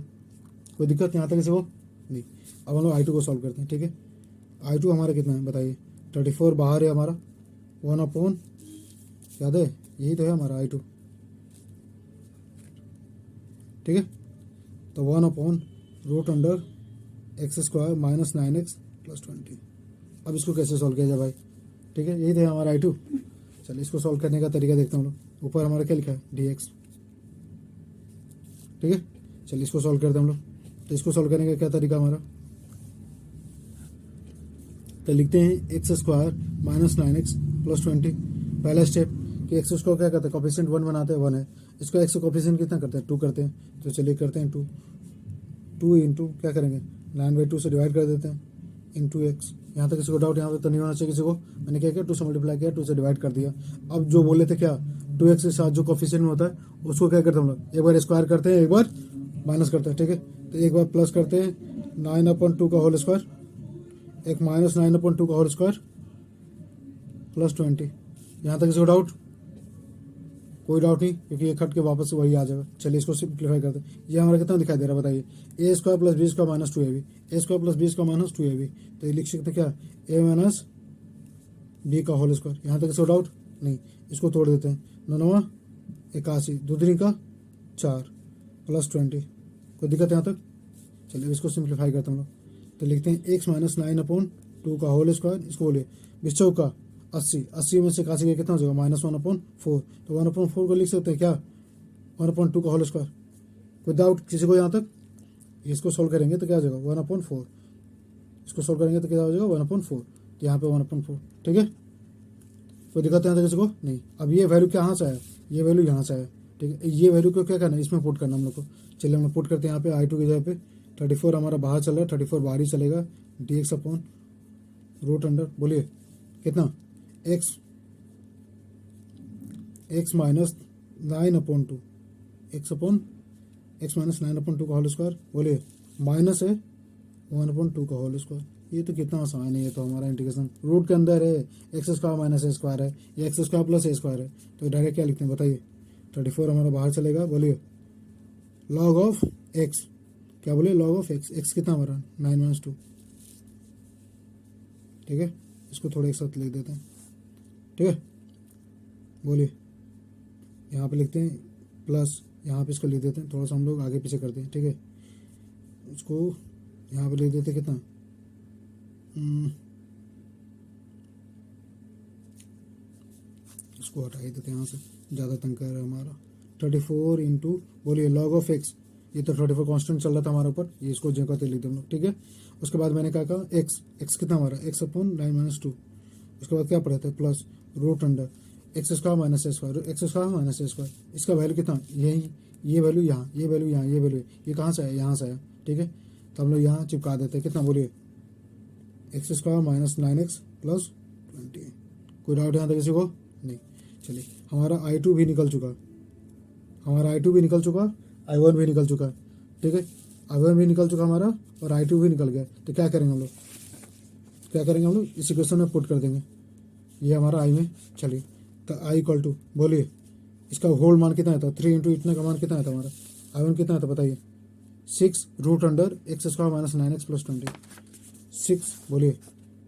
Speaker 1: कोई दिक्कत यहाँ तक इसे हो नहीं। अब हम लोग I2 को सॉल्व करते हैं, ठीक है। I2 हमारा कितना है बताइए, 34 बाहर है हमारा, 1/, याद है यही तो है हमारा I2, ठीक है। तो 1/√अंडर x square minus 9x plus 20। अब इसको कैसे सॉल्व किया जाए भाई, ठीक है, यही तो है हमारा I2। चलिए इसको सॉल्व करने का तरीका देखते हैं हम लोग। ऊपर हमारा क्या लिखा है, dx, ठीक है। चलिए इसको सॉल्व करते हैं हम लोग। तो इसको सॉल्व करने का क्या तरीका हमारा, तो लिखते हैं x square minus 9x plus 20। पहला स्टेप कि एक्स को क्या करते हैं, कोफिशिएंट 1 बनाते हैं, 1 है। इसको एक्स कोफिशिएंट कितना करते हैं, 2 करते हैं। तो चलिए करते हैं 2 इंटू क्या करेंगे, 9/2 से डिवाइड कर देते हैं इंटू एक्स। यहाँ तक किसी को डाउट यहाँ पे तो नहीं होना चाहिए किसी को। मैंने क्या किया, 2 से मल्टीप्लाई किया, 2 से डिवाइड कर दिया। अब जो बोले थे क्या, 2x के साथ जो कोफिशिएंट में होता है उसको क्या करते हैं हम लोग, एक बार स्क्वायर करते हैं, एक बार माइनस करते हैं, ठीक है। तो एक बार प्लस करते हैं 9/2 का होल स्क्वायर, एक माइनस 9/2 का होल स्क्वायर प्लस 20। यहाँ तक किसी को डाउट, कोई डाउट नहीं, क्योंकि ये कट के वापस से वही आ जाएगा। चलिए इसको सिंप्लीफाई करते हैं। ये हमारा कितना दिखाई दे रहा है बताइए, A square plus B square minus 2ab, A square plus B square minus 2ab। तो ये लिख सकते क्या, ए माइनस बी का होल स्क्वायर। यहाँ तक किसी डाउट नहीं, इसको तोड़ देते हैं, 9 81, 2 का 4 प्लस 20। कोई दिक्कत यहाँ तक, चलिए इसको सिंप्लीफाई करते हैं हम लोग। तो लिखते हैं एक्स माइनस 9/2 का होल स्क्वायर, इसको बोलिए 20 का 80 में से 81 का कितना हो जाएगा, -1/4। तो 1/4 को लिख सकते हैं क्या, 1/2 का होल स्क्वायर। कोई डाउट किसी को यहाँ तक, इसको सोल्व करेंगे तो क्या हो जाएगा 1/4, इसको सोल्व करेंगे तो क्या हो जाएगा 1/4। तो यहाँ पे 1/4, ठीक है। कोई दिक्कत यहाँ तक किसी को नहीं। अब ये वैल्यू कहाँ से आया, ये वैल्यू यहाँ से आया, ठीक है। ये वैल्यू को क्या करना है, इसमें पुट करना हम लोग को। चलिए हम लोग पुट करते हैं यहाँ पे I2 की जगह पे 34 हमारा बाहर चल रहा है, 34 बाहर ही चलेगा, dx/√अंडर, बोलिए कितना, x माइनस 9/2, x माइनस 9/2 का होल स्क्वायर, बोलिए माइनस है 1/2 का होल स्क्वायर। ये तो कितना आसान है, ये तो हमारा इंटीग्रेशन रूट के अंदर है, x square minus A square है, ये एक्स स्क्वायर प्लस ए स्क्वायर है। तो डायरेक्ट क्या लिखते हैं बताइए, 34 हमारा बाहर चलेगा, बोलिए लॉग ऑफ एक्स, क्या बोले, लॉग ऑफ एक्स कितना हमारा 9 - 2, ठीक है। इसको थोड़ा एक साथ लिख देते हैं, ठीक है। बोलिए यहाँ पे लिखते हैं प्लस, यहाँ पे इसको लिख देते हैं, थोड़ा सा हम लोग आगे पीछे करते हैं, ठीक है। इसको यहाँ पे लिख देते हैं कितना, इसको हटा ही देते हैं यहाँ से, ज़्यादा तंग कर रहा है हमारा। 34 इंटू, बोलिए लॉग ऑफ एक्स, ये तो 34 कांस्टेंट चल रहा था हमारे ऊपर, ये इसको जगह पे लिख दो हम लोग, ठीक है। उसके बाद मैंने क्या कहा, एक्स कितना हमारा, x/9 - 2। उसके बाद क्या पढ़ा था, प्लस √अंडर x square minus A square, x square minus A square. इसका वैल्यू कितना, यही, ये वैल्यू यहाँ, ये वैल्यू यहाँ, ये वैल्यू ये कहाँ से आया, यहाँ से आया, ठीक है। तो हम लोग यहाँ चिपका देते हैं, कितना बोलिए, x square minus 9x plus 20। कोई डाउट यहाँ तक किसी को नहीं। चलिए हमारा I2 भी निकल चुका, I1 भी निकल चुका, ठीक है। I1 भी निकल चुका हमारा, और I2 भी निकल गया। तो क्या करेंगे हम लोग, इस इक्वेशन में पुट कर देंगे, ये हमारा I में। चलिए तो I = बोलिए इसका होल मान कितना था, 3 इंटू इतना का मान कितना था हमारा, I1 कितना था बताइए, 6√अंडर x square minus 9x plus 20। 6 बोलिए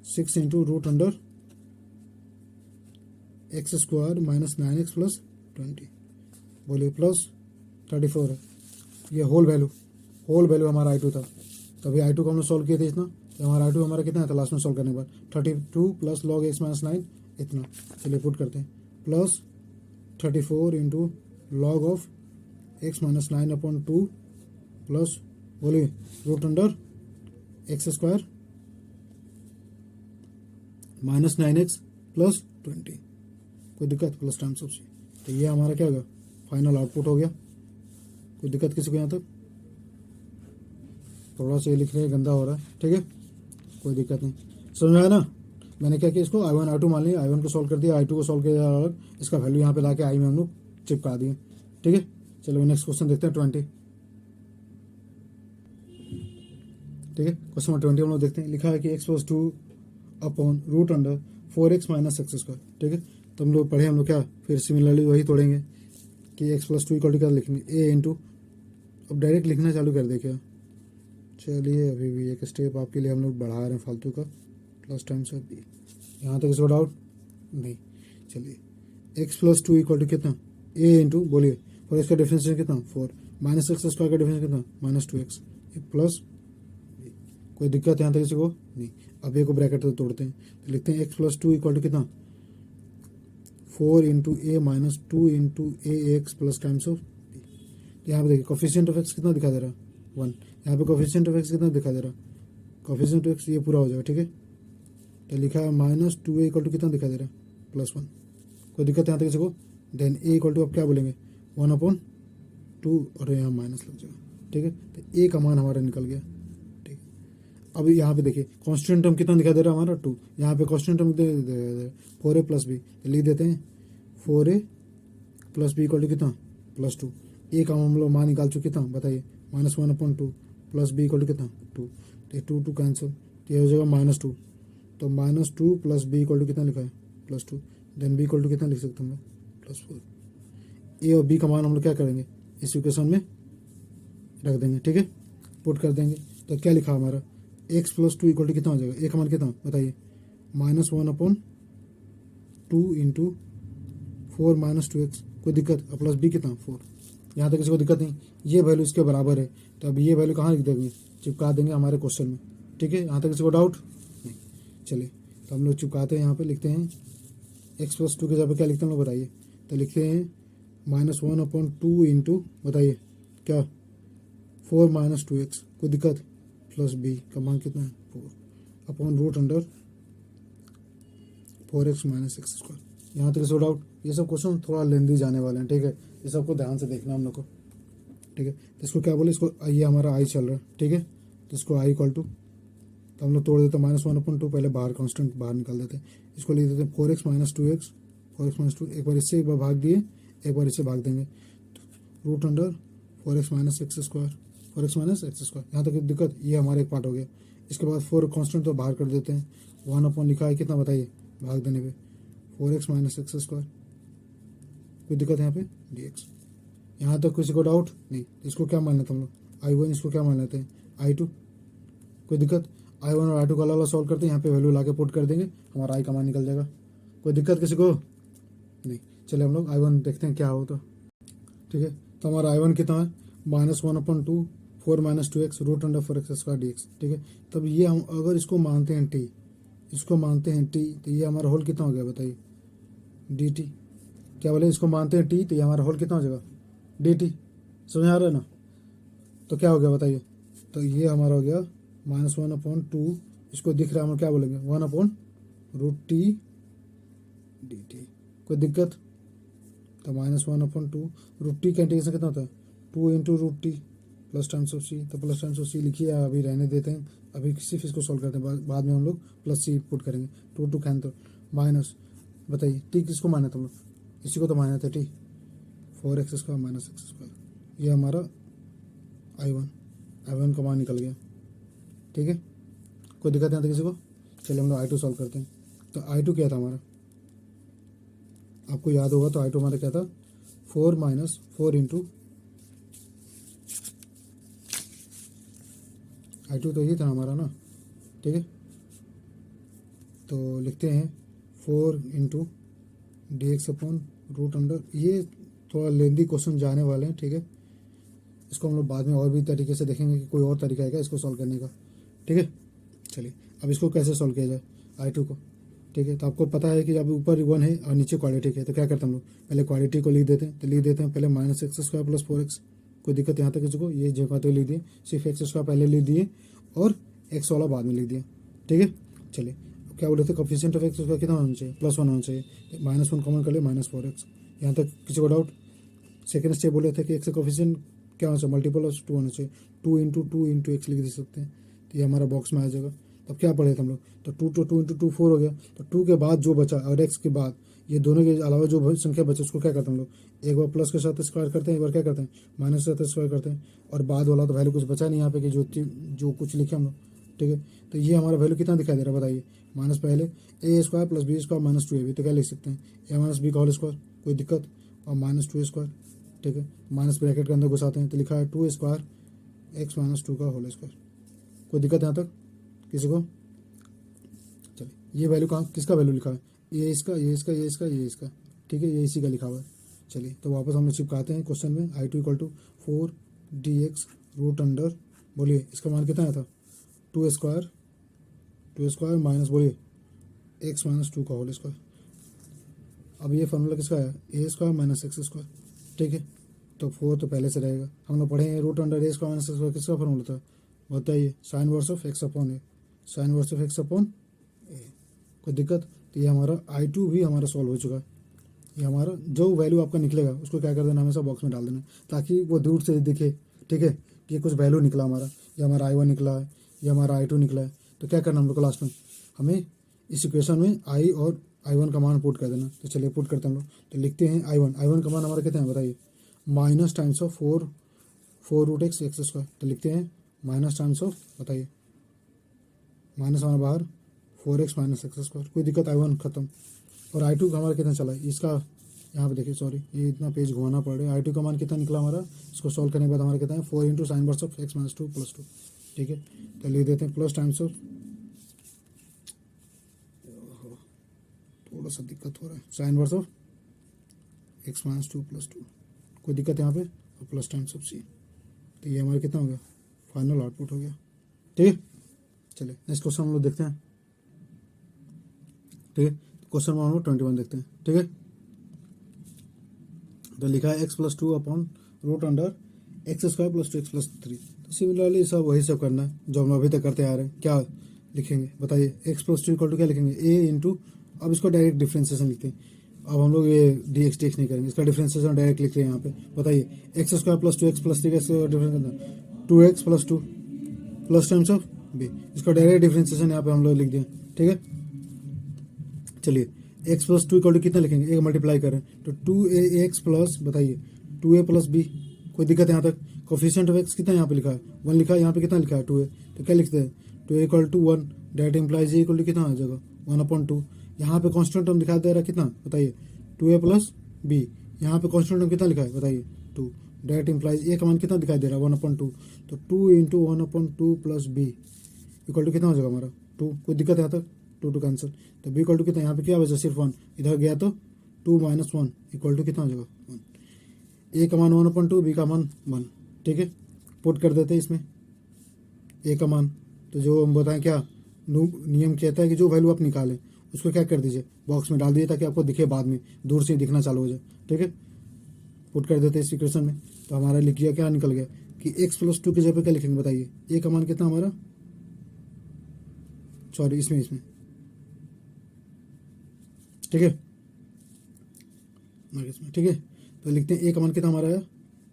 Speaker 1: 6 इंटू √अंडर x square minus 9x plus 20, बोलिए प्लस 34 है। ये होल वैल्यू हमारा I2 था। तभी I2 को हमने सॉल्व किए थे इतना, तो हमारा I2 हमारा कितना था लास्ट में सॉल्व करने के बाद, 32 प्लस लॉग x माइनस 9 इतना। चलिए पुट करते हैं, plus 34 into log of x minus 9/2 plus, बोलिए √अंडर x square minus 9x plus 20। कोई दिक्कत, प्लस टाइम्स ऑफ सी। तो ये हमारा क्या होगा, फाइनल आउटपुट हो गया। कोई दिक्कत किसी को यहाँ तक, थोड़ा सा ये लिखने गंदा हो रहा है, ठीक है, कोई दिक्कत नहीं, समझ में आया ना। मैंने क्या किया, इसको I1 I2 मान लिया, I1 को सॉल्व कर दिया, I2 को सॉल्व किया अलग, इसका वैल्यू यहाँ पे लाके I में हम लोग चिपका दिए, ठीक है। चलो नेक्स्ट क्वेश्चन देखते हैं 20, ठीक है। क्वेश्चन नंबर 20 हम लोग देखते हैं। लिखा है कि x + 2/√अंडर 4x minus x square, ठीक है। तो हम लोग पढ़े, हम लोग क्या फिर सिमिलरली वही तोड़ेंगे कि x प्लस 2 इक्वल टू क्या लिखेंगे, a इंटू, अब डायरेक्ट लिखना चालू कर दे क्या। चलिए अभी भी एक स्टेप आपके लिए हम लोग बढ़ा रहे हैं फालतू का, प्लस टाइम्स ऑफ बी। यहाँ तक इसको डाउट नहीं। चलिए x प्लस 2 इक्वल टू कितना, a इंटू, बोलिए, और इसका डिफरेंशियल कितना 4, माइनस एक्स स्क्वायर का डिफरेंशियल कितना माइनस 2x प्लस, कोई दिक्कत यहाँ तक किसी को नहीं। अब एक को ब्रैकेट तो तोड़ते हैं, तो लिखते हैं x प्लस 2 इक्वल टू कितना 4 into A minus 2 into A X plus times of B. तो यहाँ पे देखिए कोफिशिएंट ऑफ एक्स कितना दिखा दे रहा है 1, यहाँ पे कोफिशिएंट ऑफ एक्स कितना दिखा दे रहा है, कोफिशिएंट ऑफ एक्स ये पूरा हो जाएगा, ठीक है। तो लिखा है माइनस 2a इक्वल टू कितना दिखा दे रहा है प्लस 1, कोई दिक्कत यहाँ तक किसी को। देन a इक्वल टू अब क्या बोलेंगे 1/2 और यहाँ माइनस लग जाएगा, ठीक है। तो a का मान हमारा निकल गया, ठीक है। अब यहाँ पे देखिए कांस्टेंट टर्म कितना दिखा दे रहा है हमारा 2, यहाँ पे constant term 4a plus B, तो लिख देते हैं 4a plus B equal to कितना प्लस 2। ए का हम लोग मान निकाल चुके कितना बताइए -1/2 प्लस बी इक्वल टू कितना 2, तो 2 कैंसिल, तो ये हो जाएगा -2। तो -2 प्लस बी इक्वल टू कितना लिखा है +2, देन बी इक्वल टू कितना लिख सकते हैं हम लोग +4। ए और बी का मान हम लोग क्या करेंगे इस इक्वेशन में रख देंगे, ठीक है, पुट कर देंगे। तो क्या लिखा हमारा x प्लस 2 इक्वल टू कितना हो जाएगा, ए का मान कितना बताइए -1/2 इंटू 4 माइनस 2x, कोई दिक्कत, और प्लस बी कितना 4, यहाँ तक किसी को दिक्कत नहीं, ये वैल्यू इसके बराबर है। तो अब ये वैल्यू कहाँ लिख देंगे, चिपका देंगे हमारे क्वेश्चन में, ठीक है। यहाँ तक किसी को डाउट नहीं। चलिए तो हम लोग चिपकाते हैं, यहाँ पे लिखते हैं x प्लस 2 के जगह पे क्या लिखते हैं हम लोग बताइए, तो लिखते हैं -1/2 इंटू बताइए क्या 4 माइनस 2x, कोई दिक्कत, प्लस बी का मान कितना है 4/√अंडर 4x माइनस एक्स स्क्वायर। यहाँ तक किसी डाउट, ये सब क्वेश्चन थोड़ा लेंदी जाने वाले हैं, ठीक है, ये सबको ध्यान से देखना हम लोग को, ठीक है। तो इसको क्या बोले, इसको ये हमारा आई चल रहा है, ठीक है। तो इसको आई इक्वल टू, तो हम लोग तोड़ देते हैं -1/2, पहले बाहर कांस्टेंट बाहर निकाल देते हैं, इसको लिख देते हैं 4x minus 2x, 4x minus 2, एक बार इससे एक बार भाग दिए, एक बार इससे भाग देंगे, √under 4x minus x square, 4x minus x square. यहाँ तक दिक्कत, ये हमारा एक पार्ट हो गया। इसके बाद 4 कांस्टेंट तो बाहर कर देते हैं, 1 लिखा है कितना बताइए भाग देने पे 4x माइनस एक्स स्क्वायर, कोई दिक्कत यहाँ पे dx। यहाँ तक किसी को डाउट नहीं। इसको क्या मान लेते हैं हम लोग I1, इसको क्या मान लेते हैं I2, कोई दिक्कत, I1 और I2 का अलग अलग सॉल्व करते हैं, यहाँ पे वैल्यू लाके पुट कर देंगे, हमारा I का मान निकल जाएगा, कोई दिक्कत किसी को नहीं। चलिए हम लोग I1 देखते हैं क्या हो, तो ठीक है। तो हमारा I1 कितना है -1/2 4 minus 2x √under 4x square dx, ठीक है। तब ये हम अगर इसको मानते हैं t, इसको मानते हैं t, तो ये हमारा होल कितना हो गया बताइए dt, क्या बोले, इसको मानते हैं t, तो ये हमारा होल कितना हो जाएगा dt, समझ आ रहा है ना। तो क्या हो गया बताइए, तो ये हमारा हो गया -1/2, इसको दिख रहा है, हम क्या बोलेंगे 1/√t dt, कोई दिक्कत। तो -1/2 √t का इंटीग्रेशन कितना होता है 2 into √t plus times of C, तो प्लस टाइम्स ऑफ सी लिखिए, अभी रहने देते हैं, अभी सिर्फ इसको सॉल्व करते हैं, बाद में हम लोग प्लस सी पुट करेंगे, 2 कैंसिल, माइनस बताइए टी किसको माने थे हम लोग, इसी को तो माने थे T 4x square minus x square, ये हमारा I1 का मान निकल गया, ठीक है, कोई दिक्कत नहीं आता किसी को। चलिए हम लोग I2 सॉल्व करते हैं। तो I2 क्या था हमारा, आपको याद होगा, तो I2 हमारा क्या था 4 इंटू I2 तो ये था हमारा ना, ठीक है। तो लिखते हैं 4 इंटू dx/√अंडर, ये थोड़ा लेंदी क्वेश्चन जाने वाले हैं, ठीक है। इसको हम लोग बाद में और भी तरीके से देखेंगे कि कोई और तरीका है क्या इसको सॉल्व करने का, ठीक है। चलिए अब इसको कैसे सॉल्व किया जाए I2 को, ठीक है। तो आपको पता है कि जब ऊपर 1 है और नीचे क्वाड्रेटिक है, तो क्या करते हैं हम लोग पहले क्वाड्रेटिक को लिख देते हैं, तो लिख देते हैं पहले -x² प्लस 4x, कोई दिक्कत यहाँ तक किसी को, ये जगह तो लिख दिए, सिर्फ x² पहले लिख दिए और x वाला बाद में लिख दिया, ठीक है। चलिए क्या बोले थे कोफिशिएंट ऑफ x उसका कितना होना चाहिए +1 होना चाहिए, -1 कॉमन कर ले -4x। यहाँ तक किसी को डाउट, सेकेंड स्टेप बोले थे कि x का कोफिशिएंट क्या होना चाहिए मल्टीपल ऑफ 2 होना चाहिए, 2 इंटू x लिख दे सकते हैं, तो ये हमारा बॉक्स में आ जाएगा। तब क्या पढ़े थे हम लोग, तो 2 इंटू 2 4 हो गया, तो 2 के बाद जो बचा और x के बाद ये दोनों के अलावा जो संख्या बचे उसको क्या करते हैं हम लोग, एक बार प्लस के साथ स्क्वायर करते हैं, एक बार क्या करते हैं माइनस के साथ स्क्वायर करते हैं, और बाद वाला तो वैल्यू कुछ बचा नहीं यहाँ पे कि जो कुछ लिखे हम लोग, ठीक है। तो ये हमारा वैल्यू कितना दिखाई दे रहा है बताइए माइनस पहले A square plus B square minus 2ab, तो क्या लिख सकते हैं ए माइनस बी का होल स्क्वायर, कोई दिक्कत, और माइनस 2 स्क्वायर, ठीक है, माइनस ब्रैकेट के अंदर घुसाते हैं तो लिखा है 2 स्क्वायर एक्स माइनस 2 का होल स्क्वायर। कोई दिक्कत यहाँ तक किसी को? चलिए ये वैल्यू कहाँ किसका वैल्यू लिखा है, ये इसका, ये इसका, ये इसका, ये इसका, ठीक है, ये इसी का लिखा हुआ है। चलिए तो वापस हम लोग चिपकाते हैं क्वेश्चन में, i2 equal to 4dx root under, बोलिए इसका मान कितना आया था 2 स्क्वायर माइनस, बोलिए एक्स माइनस 2 का होल स्क्वायर। अब ये फार्मूला किसका है, ए स्क्वायर माइनस एक्स स्क्वायर, ठीक है, तो 4 तो पहले से रहेगा। हम लोग पढ़े हैं root under A square minus x square किसका फार्मूला था, बताइए, sine verse of x upon A, sine verse of x upon A. कोई दिक्कत? तो ये हमारा i2 भी हमारा सॉल्व हो चुका है। ये हमारा जो वैल्यू आपका निकलेगा उसको क्या कर देना, हमेशा बॉक्स में डाल देना ताकि वो दूर से दिखे, ठीक है, कि ये कुछ वैल्यू निकला हमारा, ये हमारा i1 निकला है, ये हमारा i2 निकला है। तो क्या करना हम लोग को लास्ट में, हमें इस इक्वेशन में i और i1 का मान पुट कर देना। तो चलिए पुट करते हैं हम लोग, तो लिखते हैं i1 का मान हमारा कितना है बताइए, minus times of 4 root X X square, तो लिखते हैं माइनस टाइम्स ऑफ, बताइए माइनस हमारा बाहर 4x माइनस एक्स स्क्वायर। कोई दिक्कत, i1 खत्म। और i2 का हमारा कितना चला है, इसका यहाँ पे देखिए, सॉरी ये इतना पेज घुमाना पड़ रहा है। i2 का मान कितना निकला हमारा, इसको सॉल्व करने के बाद हमारा कितना है 4 into sine verse of X minus 2 plus 2, ठीक है, तो लिख देते हैं प्लस टाइम्स ऑफ, थोड़ा सा दिक्कत हो रहा है, sine verse of X minus 2 plus 2, कोई दिक्कत यहाँ पे, और प्लस टाइम्स ऑफ सी। तो ये हमारा कितना हो गया, फाइनल आउटपुट हो गया, ठीक है। चलिए नेक्स्ट क्वेश्चन हम लोग देखते हैं, ठीक है, क्वेश्चन हम लोग 21 देखते हैं, ठीक है। तो लिखा है X plus 2 upon root under x square plus 2x plus 3। तो सिमिलरली सब वही सब करना है जो हम लोग अभी तक करते आ रहे हैं। क्या लिखेंगे बताइए, एक्स प्लस 2 इक्वल टू क्या लिखेंगे, ए इंटू, अब इसको डायरेक्ट डिफ्रेंसिएशन लिखते हैं। अब हम लोग ये डी एक्स नहीं करेंगे, इसका डिफ्रेंसिएशन डायरेक्ट लिखते हैं यहाँ पे। बताइए x square plus 2x plus 3 का difference 2x plus 2 plus times of B, इसका डायरेक्ट डिफ्रेंसिएशन यहाँ पे हम लोग लिख दें, ठीक है। चलिए एक्स प्लस 2 इक्वल टू कितना लिखेंगे, एक मल्टीप्लाई करें तो 2ax प्लस, बताइए 2a प्लस बी। कोई दिक्कत है यहाँ तक? कोफिशिएंट ऑफ एक्स कितना यहाँ पे लिखा है 1 लिखा है, यहाँ पे कितना लिखा है 2a, तो क्या लिखते हैं 2a equal to 1, that implies A equal to कितना आ जाएगा 1/2। यहाँ पे कॉन्स्टेंट टर्म दिखा दे रहा है कितना, बताइए 2a प्लस बी, यहाँ पे कॉन्स्टेंट टर्म कितना लिखा है बताइए 2, डेट इम्प्लाइज ए का मान कितना दिखाई दे रहा है 1/2, तो 2 into 1/2 plus B equal to कितना हो जाएगा हमारा 2। कोई दिक्कत है यहाँ तक? 2 कैंसिल, तो बी इक्वल टू कितना, यहाँ पे क्या बचा सिर्फ 1, इधर गया तो 2 माइनस 1 इक्वल टू कितना हो जाएगा 1। ए का मान 1/2, बी का मान 1, ठीक है, पुट कर देते हैं इसमें ए का मान। तो जो हम बताएं क्या नियम कहता है कि जो वैल्यू आप निकालें उसको क्या कर दीजिए बॉक्स में डाल दीजिए ताकि आपको दिखे बाद में, दूर से दिखना चालू हो जाए, ठीक है। पुट कर देते हैं इस इक्वेशन में, तो हमारा लिख गया क्या निकल गया कि एक्स प्लस 2 की जगह पे क्या लिखेंगे बताइए, ए का मान कितना हमारा, सॉरी इसमें ठीक है, ठीक है, तो लिखते हैं ए का मान कितना हमारा है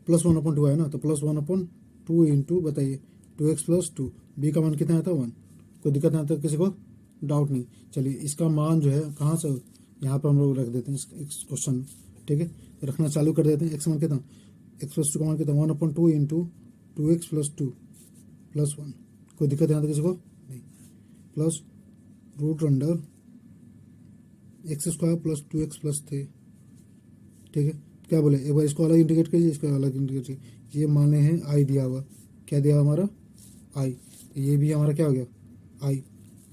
Speaker 1: प्लस 1/2 है ना, तो प्लस 1/2 इंटू, बताइए 2x प्लस 2, बी का मान कितना आता है 1। कोई दिक्कत नहीं आता किसी को, डाउट नहीं। चलिए इसका मान जो है कहाँ से, यहाँ पर हम लोग रख देते हैं इस क्वेश्चन में, ठीक है, रखना चालू कर देते हैं। एक्स मान कितना, एक्स प्लस 2 का मान कितना 1/2 इंटू 2x प्लस 2 प्लस 1। कोई दिक्कत यहाँ तक किसी को नहीं, plus root under x square plus 2x plus 3, ठीक है। क्या बोले एक बार इसको अलग इंटीग्रेट कीजिए, इसको अलग इंटीग्रेट कीजिए। ये माने हैं आई दिया हुआ, क्या दिया हमारा आई, तो ये भी हमारा क्या हो गया आई,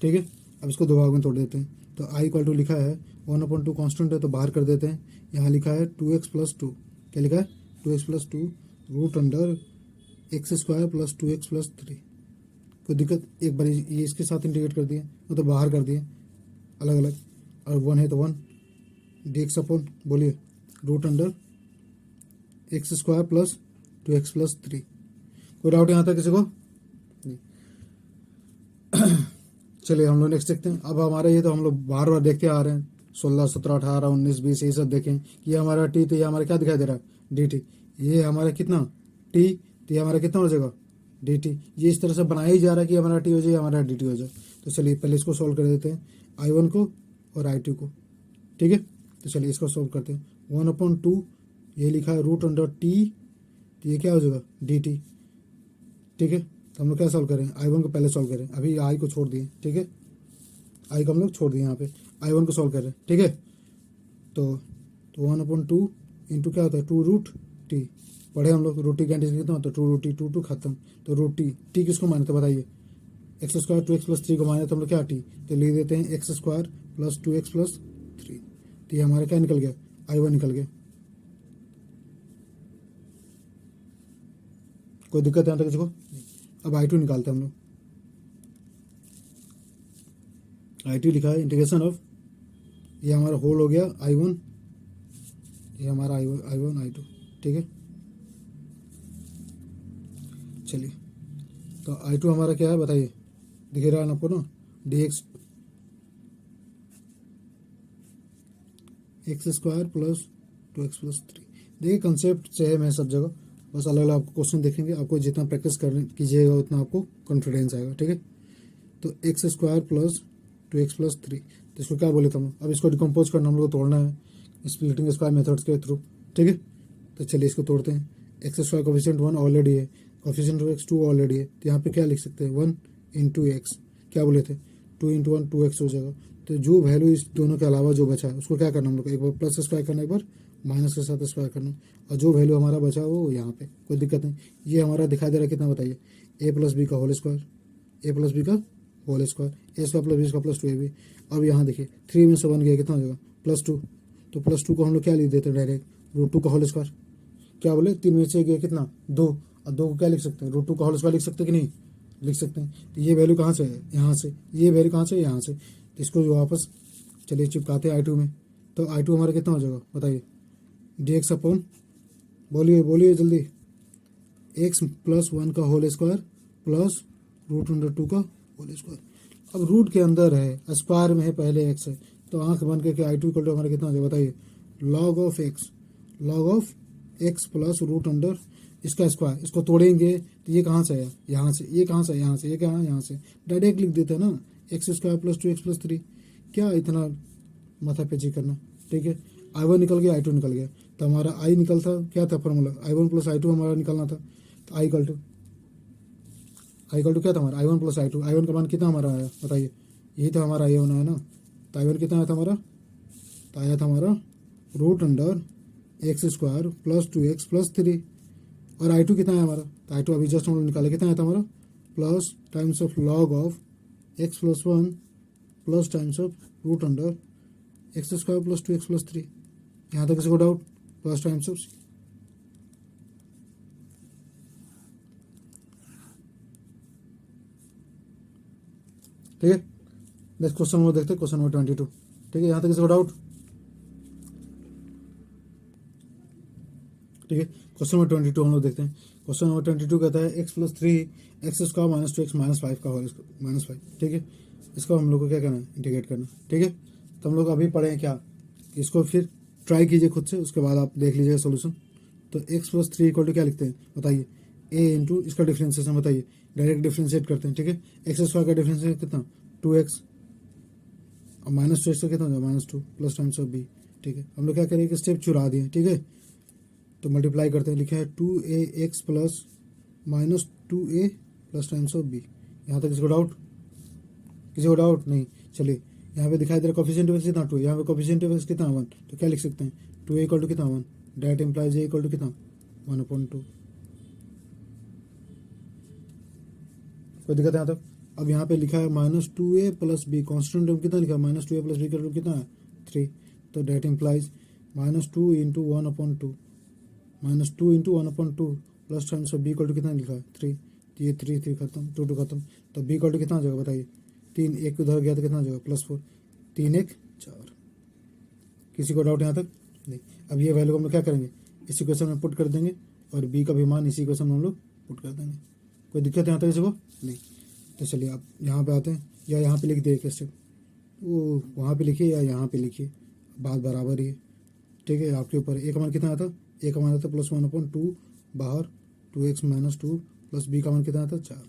Speaker 1: ठीक है। अब इसको दो भाग में तोड़ देते हैं, तो आई इक्वल टू लिखा है 1/2 कॉन्स्टेंट है तो बाहर कर देते हैं, यहाँ लिखा है 2x प्लस 2, क्या लिखा है 2x plus 2 root under x square plus 2x plus 3। कोई दिक्कत, एक बार ये इसके साथ इंटीग्रेट कर दिए मतलब बाहर कर दिए अलग अलग, और 1 है तो 1 dx अपॉन, बोलिए root under x square plus 2x plus 3। कोई डाउट यहाँ तक किसी को नहीं? चलिए हम लोग नेक्स्ट देखते हैं। अब हमारे ये तो हम लोग बार बार देखते आ रहे हैं, 16, 17, 18, 19, 20 ये सब देखें, ये हमारा टी, तो ये हमारा क्या दिखाई दे रहा है डी टी, ये हमारा कितना टी, तो ये हमारा कितना हो जाएगा डी टी। ये इस तरह से बनाया ही जा रहा है कि हमारा टी हो जाए हमारा डी टी हो जाए। तो चलिए पहले इसको सॉल्व कर देते हैं, I1 को और I2 को, ठीक है। तो चलिए इसको सॉल्व करते हैं, 1/2 ये लिखा है रूट अंडर टी, तो ये क्या हो जाएगा डी टी, ठीक है। तो हम लोग क्या सॉल्व करें, I1 को पहले सॉल्व करें, अभी आई को छोड़ दिए, ठीक है। आई को हम लोग छोड़ दिए यहाँ पे, I1 को सॉल्व कर रहे हैं, ठीक है। तो 1/2 इंटू क्या होता है 2√t, पढ़े हम लोग रूट टी का इंटीग्रेशन कितना होता है 2√t, 2 खत्म, तो √t किसको माने तो बताइए, x² 2x + 3 को माने तो हम लोग क्या t, तो लिख देते हैं x² + 2x + 3, तो ये हमारा क्या निकल गया I1 निकल गया। कोई दिक्कत है यहाँ तक किसी को? अब I2 निकालते हैं हम लोग। I2 लिखा है इंटीग्रेशन ऑफ, ये हमारा होल हो गया I1, ये हमारा I1 I2, ठीक है। चलिए, तो I2 हमारा क्या है बताइए, दिख रहा है ना आपको ना, dx x² + 2x + 3। देखिए कंसेप्ट सेम है सब जगह, बस अलग अलग आपको क्वेश्चन देखेंगे, आपको जितना प्रैक्टिस कर कीजिएगा उतना आपको कॉन्फिडेंस आएगा, ठीक है। तो x² + 2x + 3, तो इसको क्या बोले थे हम, अब इसको डिकम्पोज करना हम लोग को तोड़ना है स्प्लिटिंग स्क्वायर मेथड्स के थ्रू, ठीक है। तो चलिए इसको तोड़ते हैं। x² कोफिशिएंट 1 ऑलरेडी है, कोफिशिएंट ऑफ x 2 ऑलरेडी है, तो यहाँ पे क्या लिख सकते हैं 1 × x, क्या बोले थे 2 × 1 2x हो जाएगा। तो जो वैल्यू इस दोनों के अलावा जो बचा है उसको क्या करना हम लोग, एक बार प्लस स्क्वायर करना, एक बार माइनस के साथ स्क्वायर करना, और जो वैल्यू हमारा बचा वो यहाँ पे, कोई दिक्कत नहीं। ये हमारा दिखाई दे रहा है कितना बताइए, a + b का होल स्क्वायर, a + b का whole square, a² + b² + 2ab। अब यहाँ देखिए 3 में से 1 गया कितना हो जाएगा +2, तो +2 को हम लोग क्या लिख देते हैं डायरेक्ट √2 का होल स्क्वायर, क्या बोले 3 में से गया कितना 2, और 2 को क्या लिख सकते हैं √2 का होल स्क्वायर लिख सकते हैं कि नहीं, लिख सकते हैं। तो ये वैल्यू कहाँ से है, यहाँ से, ये वैल्यू कहाँ से है, यहाँ से, तो इसको जो वापस चलिए चिपकाते हैं I2 में। तो I2 हमारा कितना हो जाएगा बताइए, dx अपॉन, बोलिए बोलिए जल्दी, x + 1 का होल स्क्वायर प्लस √2 का होल स्क्वायर। अब रूट के अंदर है, स्क्वायर में है, पहले x है, तो आंख बन के I2 = हमारा कितना हो जाएगा बताइए, log of x प्लस √, इसका स्क्वायर, इसको तोड़ेंगे तो ये कहाँ से आया, यहाँ से, ये कहाँ से, यहाँ से, ये कहाँ, यहाँ से, डायरेक्ट लिख देते हैं ना x² + 2x + 3, क्या इतना माथा पेची करना, ठीक है। I1 निकल गया, I2 निकल गया, तो हमारा I निकलता क्या था फॉर्मूला, I1 + I2 हमारा निकलना था, तो I = क्या था हमारा I1 + I2, I1 का मान कितना हमारा आया बताइए, यही तो हमारा I1 है ना, तो I1 कितना आया था हमारा, तो आया था हमारा √x² + 2x + 3, और I2 कितना है हमारा, तो I2 अभी जस्ट हम लोग निकाले, कितना आया था हमारा plus times of log of x + 1 plus times of √x² + 2x + 3। यहाँ तक किसी को डाउट, प्लस टाइम्स ऑफ, ठीक है। नेक्स्ट क्वेश्चन नंबर देखते हैं, क्वेश्चन नंबर 22, ठीक है। यहाँ तक किसी को डाउट, ठीक है। क्वेश्चन नंबर 22 हम लोग देखते हैं। क्वेश्चन नंबर 22 कहता है x + 3 x² - 2x - 5 का होल -5, ठीक है। इसको हम लोग को क्या करना है, इंटीग्रेट करना, ठीक है। तो हम लोग अभी पढ़े हैं क्या, इसको फिर ट्राई कीजिए खुद से, उसके बाद आप देख लीजिएगा सोल्यूशन। तो x + 3 = क्या लिखते हैं बताइए, a इंटू इसका डिफ्रेंशिएशन बताइए, डायरेक्ट डिफ्रेंशिएट करते हैं, ठीक है। x² का डिफ्रेंशिएशन कितना 2x, और -2x का कितना हो जाएगा -2 प्लस टाइम्स ऑफ b, ठीक है। हम लोग क्या करेंगे, स्टेप चुरा दिए, ठीक है। तो मल्टीप्लाई करते हैं, लिखे है 2ax + -2a plus times of b। यहाँ तक किसी को डाउट, किसी को डाउट नहीं, चलिए यहाँ पे दिखाई दे रहा कोफिशिएंट ऑफ x कितना 2, यहाँ पे कोफिशिएंट ऑफ x कितना 1, तो क्या लिख सकते हैं 2a = कितना 1, डेट इम्प्लाइज a = कितना 1/2। कोई दिक्कत है यहाँ तक। अब यहाँ पे लिखा है -2a + b, कॉन्स्टेंट टर्म कितना लिखा है -2a + b का रूट कितना है 3, तो date implies -2 × 1/2, -2 × 1/2 plus times of b = कितना लिखा है 3, तो ये 3 खत्म, 2 खत्म, तो b = कितना हो जाएगा बताइए, 3 1 उधर गया तो कितना हो जाएगा +4, 3 1 4। किसी को डाउट यहाँ तक नहीं। अब ये वैल्यू हम लोग क्या करेंगे, इस इक्वेशन में पुट कर देंगे, और b का भी मान इसी इक्वेशन में हम लोग पुट कर देंगे। कोई दिक्कत यहाँ तक किसी को नहीं। तो चलिए आप यहाँ पे आते हैं, या यहाँ पे लिख दिए एक स्टेप, वो वहाँ पे लिखिए या यहाँ पे लिखिए, बात बराबर ही है, ठीक है। आपके ऊपर a का मान कितना आता, a का मान आता +1/2, बाहर 2x - 2 प्लस b का मान कितना आता 4,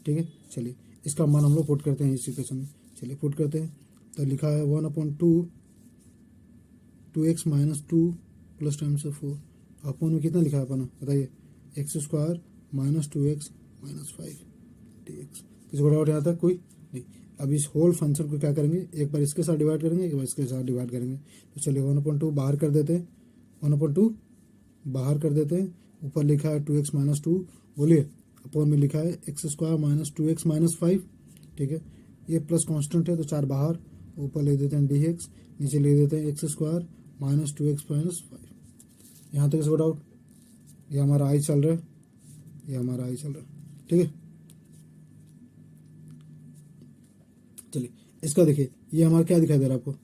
Speaker 1: ठीक है। चलिए इसका मान हम लोग पुट करते हैं इस इक्वेशन में, चलिए पुट करते हैं। तो लिखा है 1/2 2x - 2 plus times of 4, upon में कितना लिखा है अपना बताइए, x² - 2x - 5 dx। किसी को डाउट यहाँ तक कोई नहीं। अब इस होल फंक्शन को क्या करेंगे, एक बार इसके साथ डिवाइड करेंगे, एक बार इसके साथ डिवाइड करेंगे। तो चलिए 1/2 बाहर कर देते हैं, 1/2 बाहर कर देते हैं। ऊपर लिखा है 2x माइनस 2, बोलिए अपॉन में लिखा है x² माइनस 2x माइनस 5, ठीक है। ये प्लस कांस्टेंट है तो 4 बाहर, ऊपर ले देते हैं dx, नीचे ले देते हैं x² माइनस 2x माइनस 5। यहाँ तक इसको डाउट, ये हमारा आई चल रहा है, ये हमारा आई चल रहा है, ठीक है। चलिए इसका देखिए, ये हमारा क्या दिखाई दे रहा है आपको,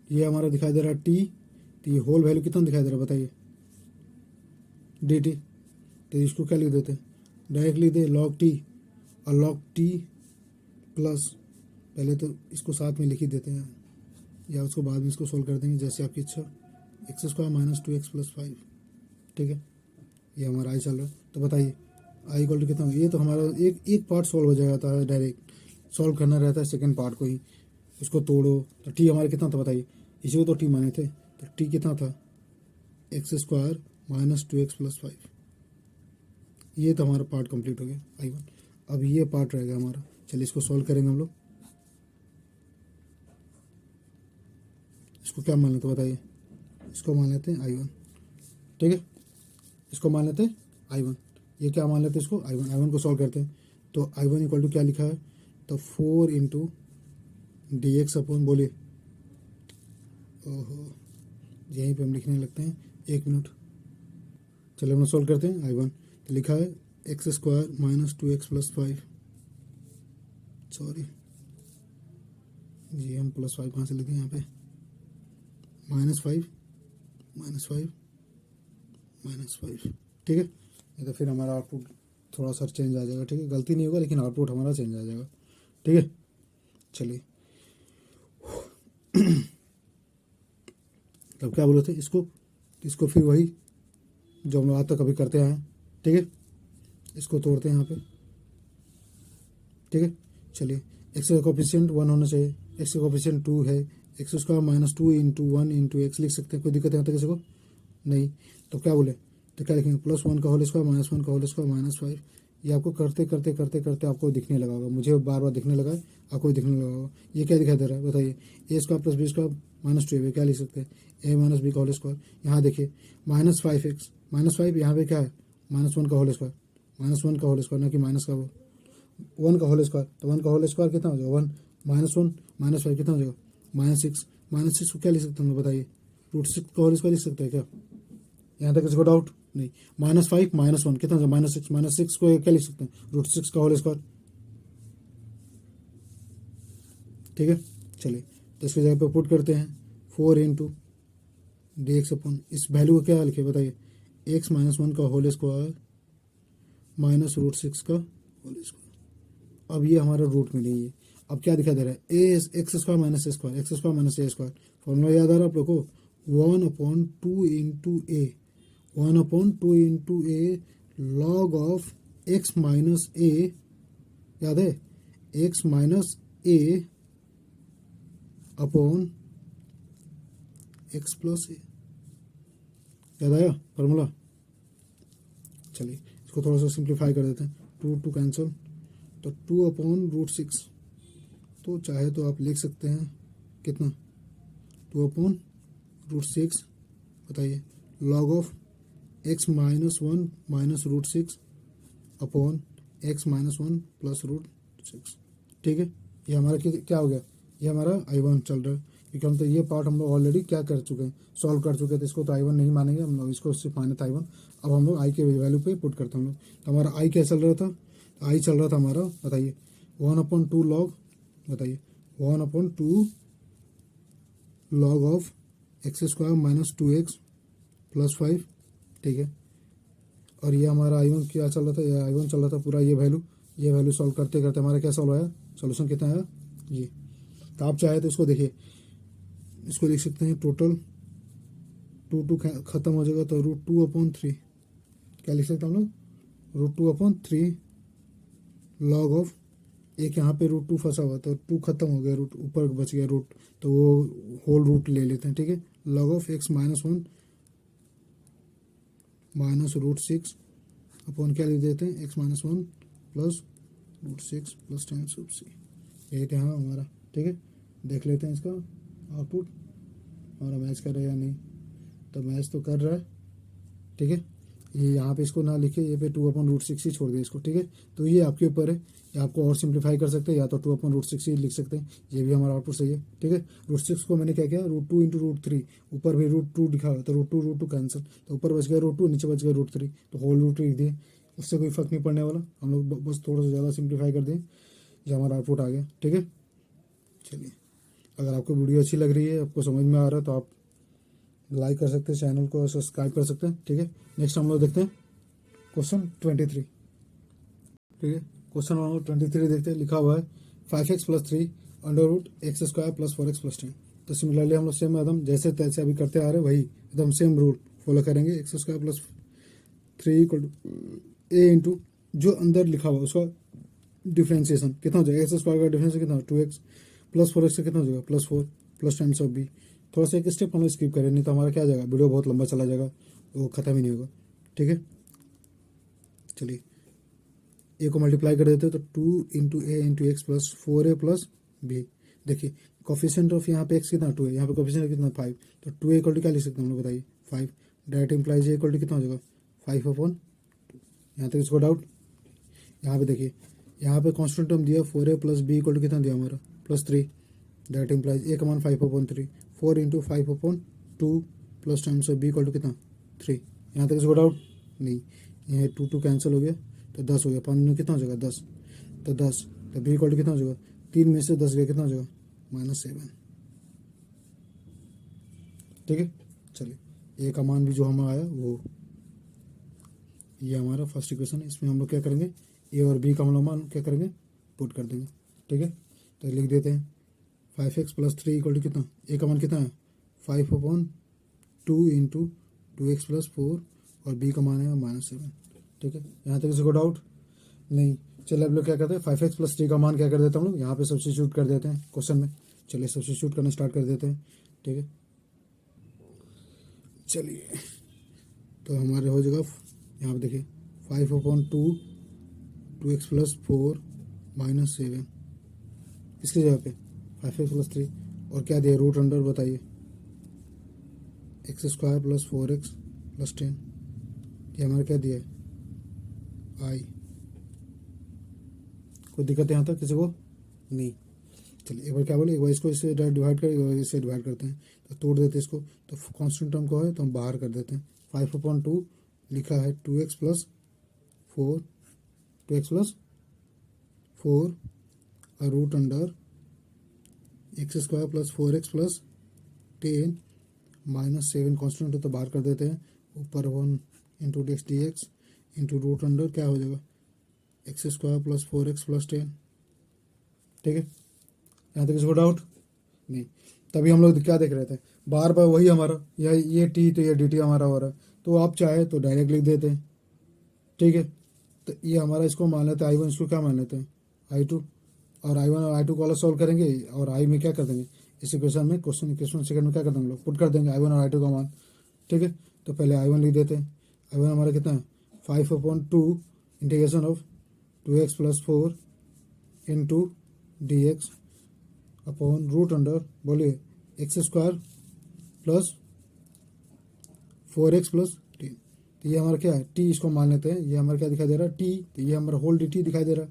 Speaker 1: ये हमारा दिखाई दे रहा है t, तो ये होल वैल्यू कितना दिखाई दे रहा है बताइए, dt। तो इसको क्या लिख देते हैं, डायरेक्ट लिख दे log t, और log t प्लस, पहले तो इसको साथ में लिख ही देते हैं या उसको बाद में इसको सोल्व कर देंगे जैसे आपकी इच्छा, x² माइनस 2x प्लस 5, ठीक है। ये हमारा आई चल रहा है, तो बताइए आई इक्वल टू कितना, ये तो हमारा एक पार्ट सोल्व हो जाता है, डायरेक्ट सॉल्व करना रहता है सेकंड पार्ट को ही, उसको तोड़ो। तो टी हमारा कितना था बताइए, इसी को तो टी माने थे, तो टी कितना था x² माइनस 2x प्लस 5। ये तो हमारा पार्ट कंप्लीट हो गया I1। अब ये पार्ट रहेगा हमारा, चलिए इसको सॉल्व करेंगे हम लोग। इसको क्या मान लेते बताइए, इसको मान लेते हैं I1, ठीक है। इसको मान लेते हैं I1, ये क्या मान लेते हैं इसको I1 को सॉल्व करते हैं। तो I1 इक्वल टू क्या लिखा है, तो 4 इंटू dx अपॉन, बोलिए ओहो यहीं पे हम लिखने लगते हैं, 1 मिनट। चलिए हम सॉल्व करते हैं I1। तो लिखा है x² minus 2x plus 5, sorry जी हम प्लस 5 कहाँ से लिखे यहाँ पे, -5 -5 -5, ठीक है। ये तो फिर हमारा आउटपुट थोड़ा सा चेंज आ जाएगा, ठीक है। गलती नहीं होगा लेकिन आउटपुट हमारा चेंज आ जाएगा, ठीक है। चलिए तब क्या बोले थे इसको फिर वही जो हम लोग आज तक अभी करते हैं, ठीक है। इसको तोड़ते हैं यहाँ पे, ठीक है। चलिए x का कोफिशिएंट 1 होना चाहिए, x का कोफिशिएंट 2 है, x² minus 2 into 1 into x लिख सकते हैं, कोई दिक्कत यहाँ तक किसी को नहीं। तो क्या बोले, तो क्या लिखेंगे, +1 का होल स्क्वायर माइनस 1 का होल स्क्वायर माइनस 5। ये आपको करते करते करते करते आपको दिखने लगा होगा, मुझे बार बार दिखने लगा है, आपको दिखने लगा होगा। ये क्या दिखाई दे रहा है बताइए, a² plus b² minus 2ab, क्या लिख सकते हैं a माइनस b का होल स्क्वायर। यहाँ देखिए -5x माइनस 5, यहाँ पे क्या है -1 का होल स्क्वायर, -1 का होल स्क्वायर, ना कि माइनस का 1 का होल स्क्वायर। तो 1 का होल स्क्वायर कितना हो जाएगा, 1 -1 -5 कितना हो जाएगा -6। -6 को क्या लिख सकते हैं बताइए, √6 का होल स्क्वायर लिख सकते हैं क्या, यहाँ तक किसी को डाउट नहीं। -5 -1 कितना हो जाएगा -6, -6 को क्या लिख सकते हैं √6 का होल स्क्वायर, ठीक है। चलिए तो इसकी जगह पे पुट करते हैं 4 इंटू dx अपॉन, इस वैल्यू को क्या लिखे बताइए, x माइनस 1 का होल स्क्वायर माइनस √6 का होल स्क्वायर। अब ये हमारा रूट में नहीं है, अब क्या दिखाई दे रहा है x² minus a², x² minus a²। Formula याद आ रहा है आप लोग को, 1/2 into a, 1/2 into a log of x minus a, याद है x minus a upon x plus a, याद आया फॉर्मूला। चलिए इसको थोड़ा सा सिंप्लीफाई कर देते हैं, 2 कैंसिल, तो 2/√6, तो चाहे तो आप लिख सकते हैं कितना 2/√6, बताइए log of x minus 1 minus √6 upon x minus 1 plus √6, ठीक है। ये हमारा क्या हो गया, ये हमारा I1 चल रहा है, क्योंकि हम तो ये पार्ट हम लोग ऑलरेडी क्या कर चुके हैं, सॉल्व कर चुके हैं, तो इसको तो I1 नहीं मानेंगे हम लोग, इसको सिर्फ माने था I1। अब हम लोग I के वैल्यू पे पुट करते हैं हम लोग। तो हमारा I क्या चल रहा था, I चल रहा था हमारा बताइए 1/2 लॉग, बताइए 1/2 log of x² minus 2x plus 5, ठीक है। और ये हमारा I1 क्या चल रहा था, ये I1 चल रहा था पूरा, ये वैल्यू सॉल्व करते करते हमारा क्या सॉल्व आया, सोल्यूशन कितना आया ये। तो आप चाहे तो इसको देखिए, इसको लिख सकते हैं टोटल 2 खत्म हो जाएगा तो √2/3, क्या लिख सकते हैं हम लोग, √2/3 लॉग ऑफ, एक यहाँ पे √2 फंसा हुआ तो 2 खत्म हो गया, रूट ऊपर बच गया रूट, तो वो होल रूट ले लेते हैं, ठीक है। Log of x minus 1 minus √6 upon क्या लिख देते हैं x minus 1 plus √6 plus 10 √c, यही था हाँ हमारा। ठीक है, देख लेते हैं इसका आउटपुट हमारा मैच कर रहा है या नहीं। तो मैच तो कर रहा है। ठीक है, ये यहाँ पे इसको ना लिखे, ये पे 2/√6 ही छोड़ दिया इसको। ठीक है, तो ये आपके ऊपर है, या आपको और सिंप्लीफाई कर सकते हैं, या तो 2/√6 ही लिख सकते हैं। ये भी हमारा आउटपुट सही है। ठीक है, √6 को मैंने क्या किया, √2 × √3, ऊपर भी √2 लिखा हुआ तो √2 कैंसिल, तो ऊपर बच गया √2, नीचे बच गया √3, तो होल रूट लिख दिए। उससे कोई फर्क नहीं पड़ने वाला, हम लोग बस थोड़ा सा ज़्यादा सिंप्लीफाई कर दें, ये हमारा आउटपुट आ गया। ठीक है, चलिए, अगर आपको वीडियो अच्छी लग रही है, आपको समझ में आ रहा है, तो आप लाइक कर सकते हैं, चैनल को सब्सक्राइब कर सकते हैं। ठीक है, नेक्स्ट हम लोग देखते हैं क्वेश्चन 23। ठीक है, क्वेश्चन नंबर 23 देखते हैं। लिखा हुआ है 5x + 3 √x² + 4x + 10। तो सिमिलरली हम लोग सेम एकदम जैसे तैसे अभी करते आ रहे हैं, वही एकदम सेम रूल फॉलो करेंगे। x² + 3 = a × जो अंदर लिखा हुआ उसका डिफ्रेंसिएशन कितना हो जाएगा। x² का डिफरेंस कितना, 2x + 4x से कितना हो जाएगा, +4 + टाइम्स ऑफ b। थोड़ा सा एक स्टेप हम लोग स्किप करें, नहीं तो हमारा क्या जाएगा, वीडियो बहुत लंबा चला जाएगा, वो खत्म ही नहीं होगा। ठीक है, चलिए ए को मल्टीप्लाई कर देते हैं, तो 2 × a × x + 4a + b। देखिए कोफिशिएंट ऑफ यहाँ पे x कितना 2 है, यहाँ पे कोफिशिएंट कितना 5, तो 2a = क्या लिख सकते हैं हम लोग बताइए, 5। डायरेक्ट इम्प्लाइज a = कितना हो जाएगा, 5/2। यहाँ तक इसको डाउट। यहाँ पे देखिए, यहाँ पे कॉन्स्टेंट टर्म दिया 4a + b = कितना दिया हमारा, +3। डायरेक्ट इम्प्लाइज a का मान 5/3, 4 × 5/2 + टाइम्स ऑफ b = कितना 3। यहाँ तक इसको डाउट नहीं। यहाँ 2 कैंसिल हो गया, तो 10 हो गया, 5 में कितना हो जाएगा 10, तो 10, तो b = कितना हो जाएगा, 3 में से 10 गया, कितना हो जाएगा, -7। ठीक है, चलिए a का मान भी जो हमें आया वो, ये हमारा फर्स्ट इक्वेशन है। इसमें हम लोग क्या करेंगे, ए और बी का हम लोग मान क्या करेंगे, पुट कर देंगे। ठीक है, तो लिख देते हैं 5x + 3 = कितना, ए का मान कितना है 5/2 × 2x + 4, और बी का मान है -7। ठीक है, यहाँ तक किसी को डाउट नहीं। चलिए अब लोग क्या करते हैं, 5x + 3 का मान क्या कर देता हम लोग, यहाँ पे सब्स्टिट्यूट कर देते हैं क्वेश्चन में। चलिए सब्स्टिट्यूट करना स्टार्ट कर देते हैं। ठीक है, चलिए तो हमारे हो जाएगा, यहाँ पे देखिए 5/2 2x + 4 -7, इसकी जगह पे 5x + 3, और क्या दिया रूट अंडर बताइए, x² + 4x + 10। ये हमारा क्या दिया है, आई। कोई दिक्कत यहाँ तक किसी को नहीं। चलिए एक बार क्या बोले, एक बार इसको इससे डिवाइड करें, एक बार इससे डिवाइड करते हैं, तो तोड़ देते हैं इसको, तो कांस्टेंट टर्म को है तो हम बाहर कर देते हैं। 5/2 लिखा है 2x + 4, 2x + 4 और root under x² + 4x + 10 -7 constant है तो बाहर कर देते हैं। ऊपर 1 × dx इंटू रूट अंडर क्या हो जाएगा, x² + 4x + 10। ठीक है, यहाँ तक किसी को डाउट नहीं। तभी हम लोग क्या देख रहे थे, बार बार वही हमारा ये टी, तो ये dt हमारा हो रहा है, तो आप चाहे तो डायरेक्ट लिख देते हैं। ठीक है, तो ये हमारा इसको मान लेते हैं I1, इसको क्या मान लेते हैं I2, और I1 और I2 को अलग सॉल्व करेंगे, और I में क्या कर देंगे, इस इक्वेशन में क्वेश्चन सेकंड में क्या कर देंगे हम लोग, पुट कर देंगे I1 और I2 का मान। ठीक है, तो पहले I1 लिख देते हैं। I1 हमारा कितना है 5/2 integration of 2x + 4 × dx upon root under बोलिए x² + 4x + 10। तो ये हमारा क्या है t, इसको मान लेते हैं, ये हमारा क्या दिखाई दे रहा है t, तो ये हमारा होल dt दिखाई दे रहा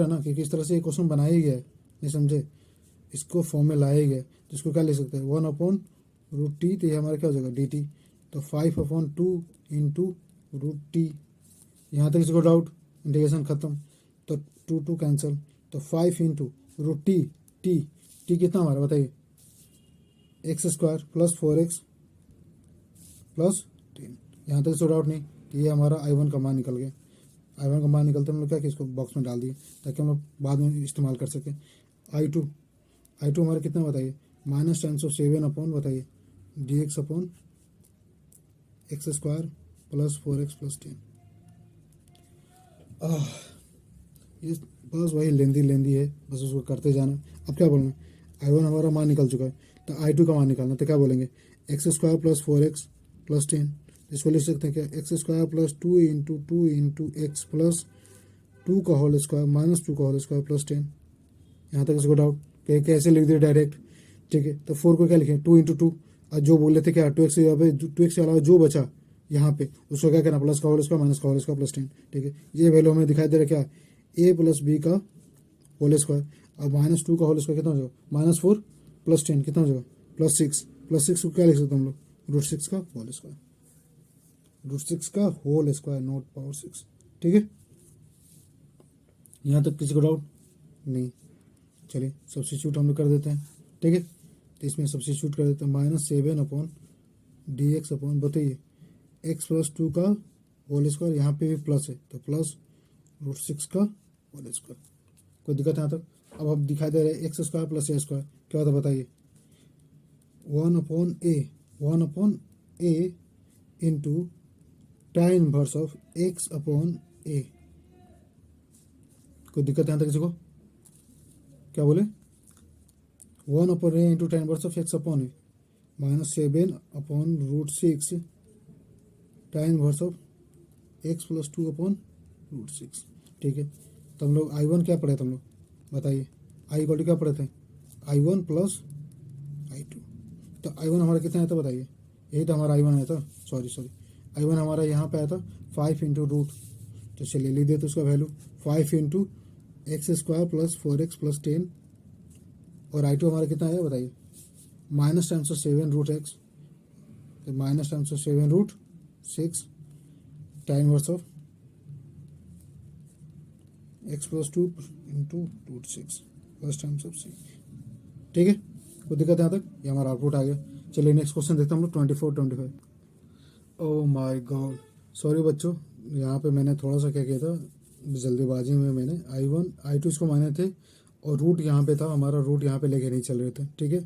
Speaker 1: है ना, कि किस तरह से ये क्वेश्चन बनाया ही गया है, नहीं समझे, इसको फॉर्म में लाया ही गया है, तो इसको क्या ले सकते हैं 1/√t, तो ये हमारा क्या हो जाएगा dt, तो 5/2 × √t। यहाँ तक इसको डाउट, इंटीग्रेशन खत्म, तो 2 कैंसिल, तो 5 × √t, t कितना हमारा बताइए, x² + 4x + 10। यहाँ तक इसको डाउट नहीं, तो ये हमारा I1 का मान निकल गया। I1 का मान निकलते हम लोग क्या कि इसको बॉक्स में डाल दिए, ताकि हम लोग बाद में इस्तेमाल कर सकें। I2 हमारा कितना बताइए, -10/7 अपॉन बताइए dx अपॉन x² + 4x + 10। ये बस वही लेंदी है, बस उसको करते जाना। अब क्या बोलना, I1 हमारा मान निकल चुका है, तो I2 का मान निकालना, तो क्या बोलेंगे x² + 4x + 10। इसको लिख सकते हैं क्या, x² + 2 × 2 × x + 2 का होल स्क्वायर -2 का होल स्क्वायर + 10। यहाँ तक इसको डाउट कैसे लिख दिया डायरेक्ट, ठीक है। तो 4 को क्या लिखें, 2 × 2, और जो बोले थे क्या 2x, यहाँ पे 2x के अलावा जो बचा यहाँ पे उसको क्या करना, प्लस का होल स्क्वायर माइनस का होल स्क्वायर प्लस 10, ठीक है। ये वैल्यू हमें दिखाई दे रहा है क्या, a + b का होल स्क्वायर, और -2 का होल स्क्वायर कितना हो जाएगा, -4 + 10 कितना हो जाएगा, +6 को क्या लिख सकते हैं हम लोग, √6 का होल स्क्वायर, √6 का होल स्क्वायर, नॉट पावर 6, ठीक है। यहाँ तक किसी को डाउट नहीं, चलिए सब्स्टिट्यूट हम लोग कर देते हैं, ठीक है। तो इसमें सब्स्टिट्यूट कर देते हैं, -7/dx अपॉन, बताइए x + 2 का होल स्क्वायर, यहाँ पे भी प्लस है तो प्लस √6 का होल स्क्वायर, कोई दिक्कत है यहाँ तक। अब हम दिखाई दे रहे हैं x² + a² क्या होता है बताइए, 1/a into tan inverse of x/a, कोई दिक्कत है यहाँ तक किसी को, क्या बोले, 1/a into tan inverse of x/a, -7/√6 tan inverse of x + 2/√6, ठीक है। तो हम लोग I1 क्या पढ़े थे हम लोग, बताइए, I = क्या पढ़े थे, I1 + I2, तो I1 हमारा कितना आया था बताइए, यही तो हमारा I1 आया था, सॉरी I1 हमारा यहाँ पे आया था 5 × रूट, तो चलिए लिख देते उसका वैल्यू 5 × x² + 4x + 10, और I2 हमारा कितना आया बताइए, -7/√x, तो -7/√6 tan inverse of x + 2 × √6 plus times of c, ठीक है। कोई दिक्कत है यहाँ तक, ये हमारा आउटपुट आ गया। चलिए नेक्स्ट क्वेश्चन देखते हैं हम लोग 24-25। ओह माय गॉड, सॉरी बच्चों, यहाँ पे मैंने थोड़ा सा क्या किया था, जल्दीबाजी में मैंने I2 इसको माने थे, और रूट यहाँ पे था हमारा, रूट यहाँ पे लेके नहीं चल रहे थे, ठीक है।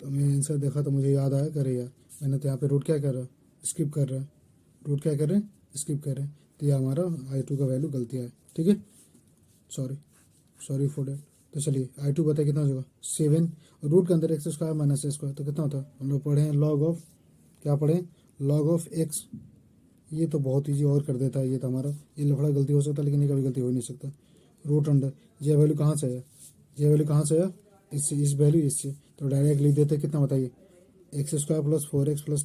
Speaker 1: तो मैं आंसर देखा तो मुझे याद आया, करे यार मैंने तो यहाँ पे रूट क्या कर रहा है, स्किप कर रहा है, रूट क्या कर रहे हैं, स्किप कर रहे हैं, तो ये हमारा I2 का वैल्यू गलती है, ठीक है, सॉरी फॉर डैट। तो चलिए I2 बताइए कितना हो जाएगा, 7, रूट के अंदर x² - a², तो कितना होता है, हम लोग पढ़े हैं लॉग ऑफ, क्या पढ़े, लॉग ऑफ x, ये तो बहुत ईजी और कर देता है, ये तो हमारा ये लफड़ा गलती हो सकता है, लेकिन ये कभी गलती हो ही नहीं सकता। रूट अंडर, ये वैल्यू कहाँ से आया, ये वैल्यू कहाँ से आया, इससे, इस वैल्यू इससे, तो डायरेक्ट लिख देते कितना बताइए, x² + 4x + 10,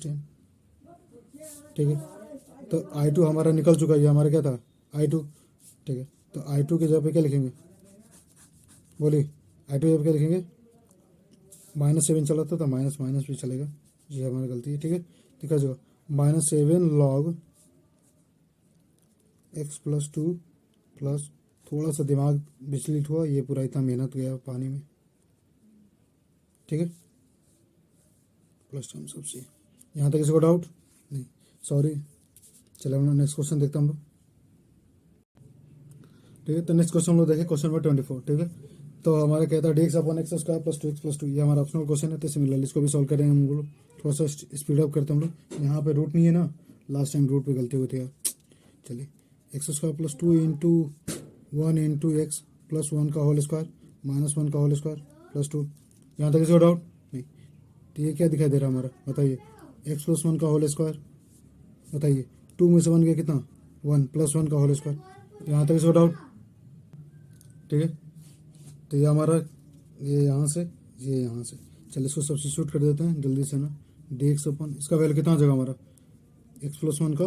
Speaker 1: ठीक है। तो I2 हमारा निकल चुका है, ये हमारा क्या था I2, ठीक है। तो I2 की जगह पे क्या लिखेंगे, बोलिए I2 की जगह पे क्या लिखेंगे, -7 चला था तो माइनस भी चलेगा, ये हमारी गलती है, ठीक है। तो क्या जगह -7 log x + 2 प्लस, थोड़ा सा दिमाग विचलित हुआ, ये पूरा इतना मेहनत गया पानी में, ठीक है, प्लस टाइम्स ऑफ c। यहाँ तक किसी को डाउट नहीं, सॉरी। चलो हम लोग नेक्स्ट क्वेश्चन देखते हैं हम लोग, ठीक है। तो नेक्स्ट क्वेश्चन हम लोग देखें, क्वेश्चन नंबर 24, ठीक है। तो हमारा कहता है dx/x² + 2x + 2, ये हमारा ऑप्शनल क्वेश्चन है, तो सिमिलरली इसको भी सॉल्व करेंगे हम लोग, थोड़ा सा स्पीड अप करते हैं हम लोग। यहाँ पे रूट नहीं है ना, लास्ट टाइम रूट पे गलती हुई थी यार। चलिए x² + 2 × 1 × x + 1 का होल स्क्वायर -1 का होल स्क्वायर प्लस 2, यहाँ तक किसी को डाउट नहीं। तो ये क्या दिखाई दे रहा है हमारा, बताइए, x + 1 का होल स्क्वायर, बताइए 2 में से 1 गया कितना, 1 + 1 का होल स्क्वायर, यहाँ तक किसी को डाउट, ठीक है। तो ये हमारा, ये यहाँ से, ये यहाँ से, चलिए इसको सब्स्टिट्यूट कर देते हैं जल्दी से ना, dx/, इसका वैल्यू कितना हो जाएगा हमारा, x + 1 का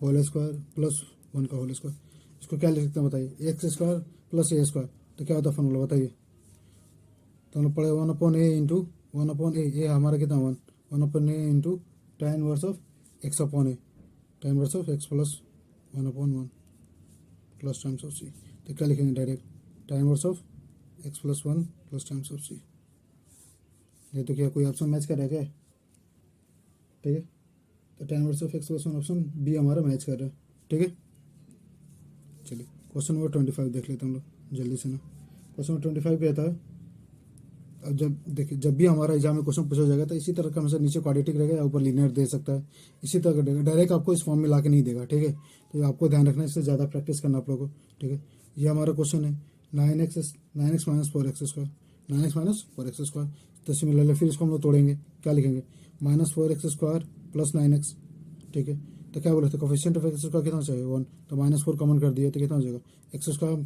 Speaker 1: होल स्क्वायर प्लस 1 का होल स्क्वायर, इसको क्या लिख सकते हैं बताइए, x² + a², तो क्या होता है फॉर्मूला बताइए। तो हम लोग पढ़े 1/a इंटू 1/a, ये हमारा कितना 1/a into tan inverse of x/a, tan inverse of x + 1/1 plus times of c, तो क्या लिखेंगे direct, tan inverse of x + 1 plus times of c। ये तो क्या कोई ऑप्शन मैच कर रहा है क्या, ठीक है। तो tan inverse of x + 1 option B हमारा मैच कर रहा है, ठीक है। चलिए क्वेश्चन नंबर 25 देख लेते हैं हम लोग जल्दी से ना। क्वेश्चन नंबर 25 कहता है, अब जब देखिए, जब भी हमारा एग्जाम में क्वेश्चन पूछा जाएगा तो इसी तरह का हमेशा नीचे क्वाड्रेटिक रहेगा या ऊपर लीनियर दे सकता है, इसी तरह का देगा, डायरेक्ट आपको इस फॉर्म में ला के नहीं देगा, ठीक है। तो आपको ध्यान रखना है, इससे ज़्यादा प्रैक्टिस करना आप लोगों को, ठीक है। ये हमारा क्वेश्चन है 9x - 4x², 9x - 4x², तो सिमिलरली फिर इसको हम लोग तोड़ेंगे, क्या लिखेंगे, -4x² + 9x, ठीक है। तो क्या बोले थे, कोफिशिएंट ऑफ x² कितना चाहिए 1, तो -4 कॉमन कर दिया तो कितना हो जाएगा, x²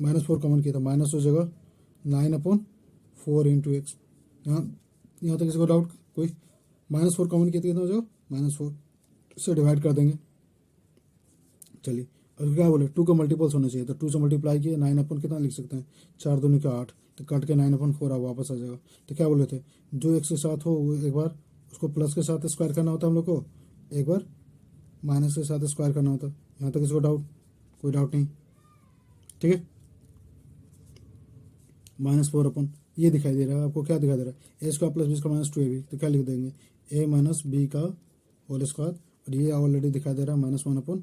Speaker 1: -4 कॉमन किया तो माइनस हो जाएगा, 9/4 इंटू एक्स। यहाँ तक किसी को डाउट कोई? -4 कॉमन किया कितना हो जाएगा? -4 से डिवाइड कर देंगे। चलिए अब क्या बोले 2 का मल्टीपल्स होना चाहिए, तो 2 से मल्टीप्लाई किए 9 कितना लिख सकते हैं? 4 दूनी का 8, तो कट के 9/4 आप वापस आ जाएगा। तो क्या बोले थे, जो एक्स के साथ हो वो एक बार उसको प्लस के साथ स्क्वायर करना होता है हम लोग को, एक बार माइनस के साथ स्क्वायर करना होता है। यहाँ तक इसको डाउट? कोई डाउट नहीं, ठीक है। -4 ये दिखाई दे रहा है आपको, क्या दिखाई दे रहा है? A² + B² - 2ab, तो क्या लिख देंगे? a - b का होल स्क्वायर, और ये ऑलरेडी दिखाई दे रहा है -1/9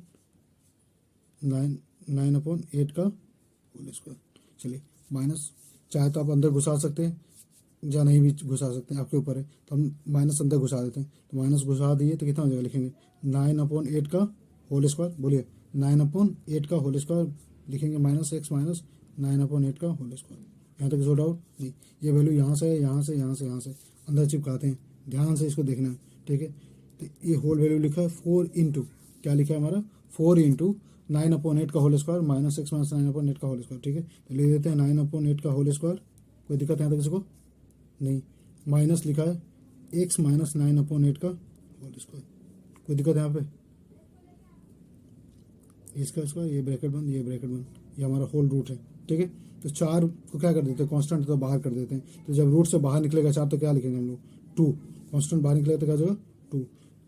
Speaker 1: 9/8 का होल स्क्वायर। चलिए माइनस चाहे तो आप अंदर घुसा सकते हैं या नहीं भी घुसा सकते हैं, आपके ऊपर है। तो हम माइनस अंदर घुसा देते हैं, तो माइनस घुसा दिए तो कितना हो जाएगा? लिखेंगे 9/8 का होल स्क्वायर। बोलिए 9/8 का होल स्क्वायर लिखेंगे, -x - 9/8 का होल स्क्वायर। यहाँ तक इसको डाउट नहीं? ये वैल्यू यहाँ से यहाँ से यहाँ से यहाँ से अंदर चिपकाते हैं, ध्यान से इसको देखना है, ठीक है। तो ये होल वैल्यू लिखा है 4 इंटू, क्या लिखा है हमारा? 4 इंटू 9/8 का होल स्क्वायर -x - 9/8 का होल स्क्वायर, ठीक है। तो ले देते हैं 9/8 का होल स्क्वायर। कोई दिक्कत यहाँ तक किसी को नहीं? माइनस लिखा है x - 9/8 का होल स्क्वायर। कोई दिक्कत यहाँ पे? इसका स्क्वायर, ये ब्रैकेट बंद, ये ब्रैकेट बंद, ये हमारा होल रूट है, ठीक है। तो 4 को क्या कर देते हैं? कांस्टेंट तो बाहर कर देते हैं। तो जब रूट से बाहर निकलेगा 4 तो क्या लिखेंगे हम लोग? 2। कांस्टेंट बाहर निकलेगा तो क्या होगा? 2।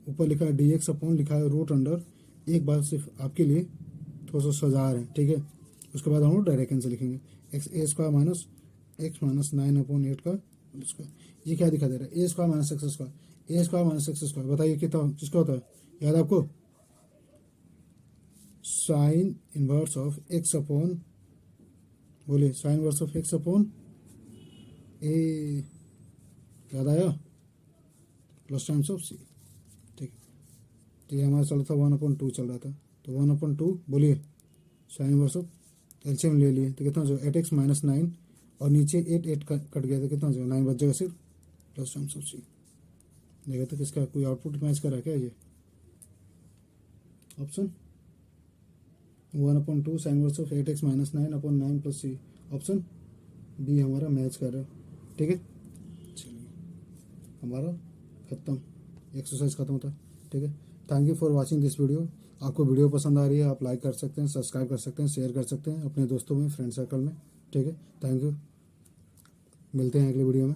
Speaker 1: ऊपर लिखा है dx/ लिखा है रूट अंडर, एक बार सिर्फ आपके लिए थोड़ा सा सजा रहे हैं, ठीक है। उसके बाद हम लोग डायरेक्ट आंसर लिखेंगे a² - x - 9/8 का होल स्क्वायर। ये क्या दिखा दे रहा है? a² - x², a² - x²। बताइए कितना किसका होता है? याद है आपको? Sine inverse of x upon, बोलिए sine inverse of x upon A, याद आया? प्लस टाइम्स ऑफ सी, ठीक है। तो ये हमारा चल रहा था 1/2 चल रहा था, तो 1/2 बोलिए साइन इनवर्स ऑफ, एलसीएम ले लिए तो कितना हो जाएगा? 8x - 9, और नीचे 8 कट गया तो कितना हो जाएगा? 9 बच जाएगा सिर्फ, प्लस टाइम्स ऑफ सी। देखा तो किसका कोई आउटपुट मैच कर रहा है क्या? ये option 1/2 sine inverse of 8x - 9/9 + c, option B हमारा मैच कर रहा है, ठीक है। चलिए हमारा खत्म, एक्सरसाइज खत्म होता है, ठीक है। Thank you for watching this video. आपको वीडियो पसंद आ रही है आप लाइक कर सकते हैं, सब्सक्राइब कर सकते हैं, शेयर कर सकते हैं अपने दोस्तों में, फ्रेंड सर्कल में, ठीक है। थैंक यू, मिलते हैं अगले वीडियो में।